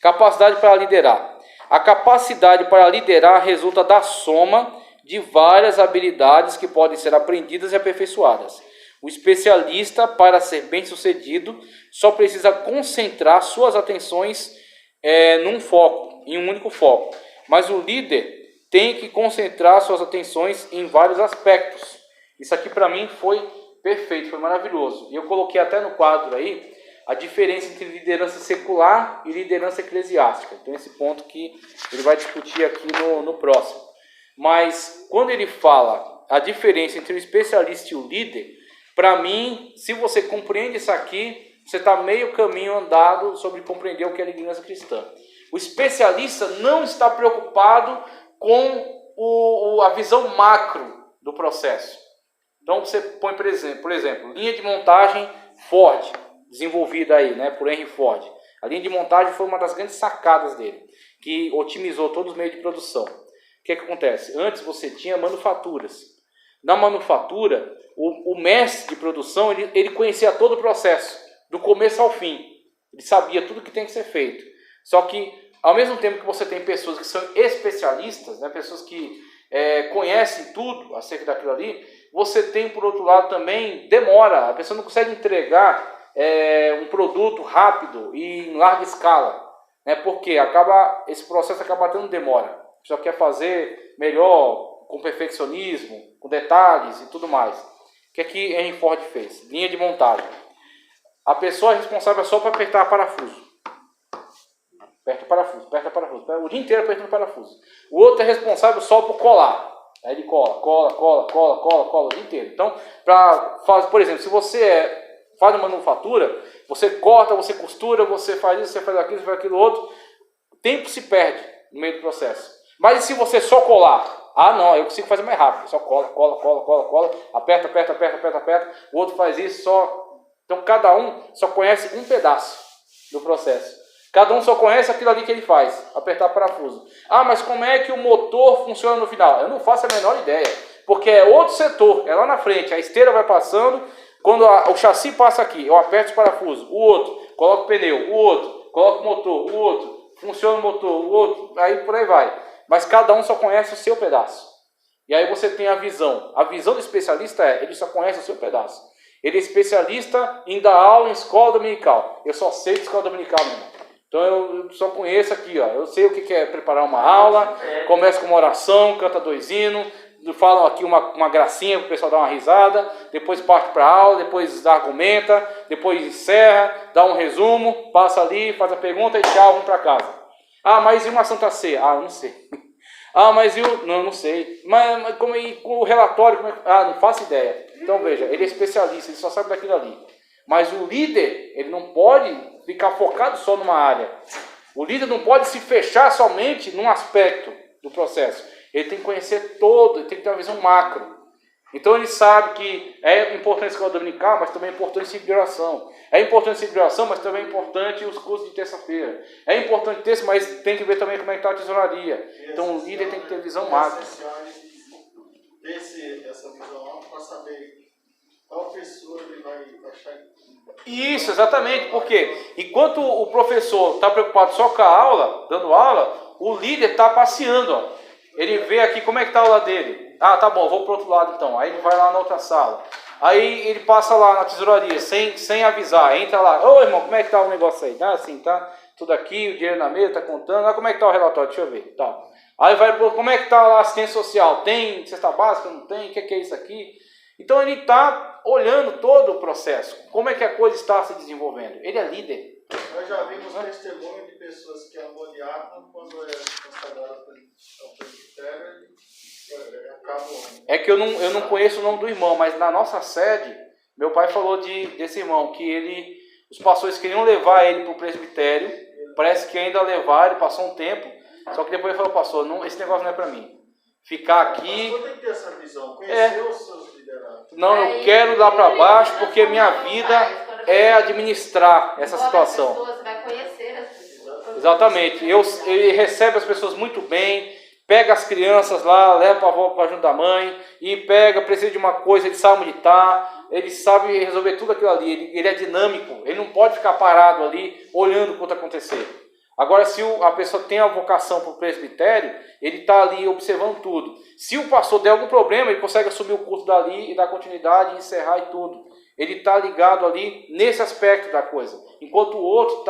Capacidade para liderar. A capacidade para liderar resulta da soma de várias habilidades que podem ser aprendidas e aperfeiçoadas. O especialista, para ser bem-sucedido, só precisa concentrar suas atenções em um único foco. Mas o líder tem que concentrar suas atenções em vários aspectos. Isso aqui para mim foi perfeito, foi maravilhoso. E eu coloquei até no quadro aí a diferença entre liderança secular e liderança eclesiástica. Então esse ponto que ele vai discutir aqui no próximo. Mas quando ele fala a diferença entre o especialista e o líder, para mim, se você compreende isso aqui, você está meio caminho andado sobre compreender o que é a liderança cristã. O especialista não está preocupado com a visão macro do processo. Então você põe, por exemplo, linha de montagem Ford, desenvolvida aí, né, por Henry Ford. A linha de montagem foi uma das grandes sacadas dele, que otimizou todos os meios de produção. O que acontece? Antes você tinha manufaturas. Na manufatura, o mestre de produção, ele conhecia todo o processo, do começo ao fim. Ele sabia tudo que tem que ser feito. Só que, ao mesmo tempo que você tem pessoas que são especialistas, né, pessoas que conhecem tudo acerca daquilo ali, você tem, por outro lado, também demora. A pessoa não consegue entregar um produto rápido e em larga escala, né? Porque esse processo acaba tendo demora. Só quer fazer melhor, com perfeccionismo, com detalhes e tudo mais. O que é que a Henry Ford fez? Linha de montagem. A pessoa é responsável só para apertar parafuso. Aperta parafuso. O dia inteiro apertando parafuso. O outro é responsável só por colar. Aí ele cola o dia inteiro. Então, por exemplo, se você faz uma manufatura, você corta, você costura, você faz isso, você faz aquilo, você faz aquilo outro. O tempo se perde no meio do processo. Mas e se você só colar? Não, eu consigo fazer mais rápido. Só cola, aperta. O outro faz isso só. Então, cada um só conhece um pedaço do processo. Cada um só conhece aquilo ali que ele faz, apertar parafuso. Mas como é que o motor funciona no final? Eu não faço a menor ideia, porque é outro setor, é lá na frente, a esteira vai passando, quando o chassi passa aqui, eu aperto os parafusos, o outro, coloco o pneu, o outro, coloco o motor, o outro, funciona o motor, o outro, aí por aí vai. Mas cada um só conhece o seu pedaço. E aí você tem a visão. A visão do especialista ele só conhece o seu pedaço. Ele é especialista em dar aula em escola dominical. Eu só sei de escola dominical mesmo. Então eu só conheço aqui, ó. Eu sei o que é preparar uma aula, começa com uma oração, canta 2 hinos, falam aqui uma gracinha para o pessoal dar uma risada, depois parte para a aula, depois argumenta, depois encerra, dá um resumo, passa ali, faz a pergunta e tchau, vamos para casa. Mas e uma Santa Ceia? Eu não sei. Mas e o... Não sei. Mas como e com o relatório? Não faço ideia. Então veja, ele é especialista, ele só sabe daquilo ali. Mas o líder, ele não pode ficar focado só numa área. O líder não pode se fechar somente num aspecto do processo. Ele tem que conhecer todo, ele tem que ter uma visão macro. Então ele sabe que é importante a escola dominical, mas também é importante ciclo de oração. É importante ciclo de oração, mas também é importante os cursos de terça-feira. É importante texto, mas tem que ver também como é que está a tesouraria. Então o líder tem que ter visão macro. Essa visão para saber qual pessoa ele vai achar. Isso, exatamente, porque enquanto o professor está preocupado só com a aula, dando aula, o líder está passeando, ó. Ele vê aqui como é que está a aula dele. Tá bom, vou para o outro lado então. Aí ele vai lá na outra sala. Aí ele passa lá na tesouraria, sem avisar. Entra lá. Ô irmão, como é que está o negócio aí? Assim, tá tudo aqui, o dinheiro na mesa, está contando. Como é que está o relatório? Deixa eu ver. Tá. Aí vai, como é que está lá a assistência social? Tem cesta básica? Não tem? O que é isso aqui? Então ele está olhando todo o processo. Como é que a coisa está se desenvolvendo? Ele é líder. Nós já vimos testemunho de pessoas que amam diácono quando é consagrado ao presbitério e acabam. É que eu não conheço o nome do irmão, mas na nossa sede, meu pai falou desse irmão, que os pastores queriam levar ele para o presbitério, parece que ainda levaram, ele passou um tempo, só que depois ele falou, pastor, esse negócio não é para mim. Ficar aqui... O pastor tem que ter essa visão, conhecer os seus liderados. Não, eu quero ir lá para baixo, porque minha vida é administrar essa situação. Você vai conhecer as pessoas. Exatamente. Ele recebe as pessoas muito bem, pega as crianças lá, leva para junto da mãe, e precisa de uma coisa, ele sabe onde está, ele sabe resolver tudo aquilo ali, ele é dinâmico, ele não pode ficar parado ali, olhando o que está acontecendo. Agora, se a pessoa tem a vocação para o presbitério, ele está ali observando tudo. Se o pastor der algum problema, ele consegue assumir o culto dali e dar continuidade, encerrar e tudo. Ele está ligado ali nesse aspecto da coisa. Enquanto o outro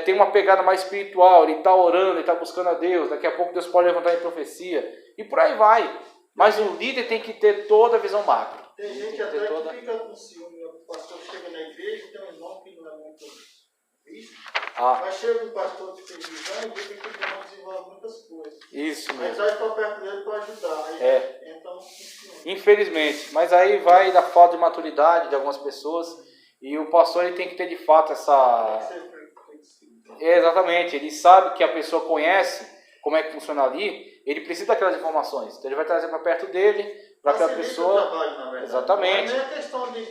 tem uma pegada mais espiritual, ele está orando, ele está buscando a Deus. Daqui a pouco Deus pode levantar em profecia. E por aí vai. Mas o líder tem que ter toda a visão macro. Tem gente até que fica com ciúme. O pastor chega na igreja e tem um irmão que não é muito visto. Mas chega um pastor de televisão e vê que aquele irmão desenvolve muitas coisas. Isso mesmo. Mas vai para perto dele para ajudar. Então, infelizmente. Mas aí vai da falta de maturidade de algumas pessoas. E o pastor ele tem que ter de fato essa... Exatamente. Ele sabe que a pessoa conhece como é que funciona ali. Ele precisa daquelas informações. Então ele vai trazer para perto dele, para aquela pessoa... Trabalho, na verdade. Exatamente. Não é questão de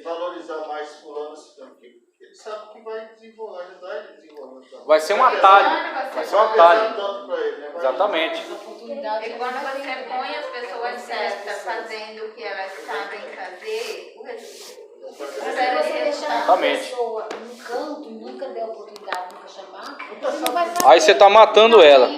valorizar mais fulano, porque ele sabe que vai desenvolver, ajudar ele a desenvolver. Vai ser um atalho. Vai ser um atalho. Exatamente. E quando você põe as pessoas certas fazendo o que elas sabem fazer, o resultado. Se você deixar uma pessoa no canto e nunca der oportunidade, nunca chamar, você não vai saber. Aí você está matando ela.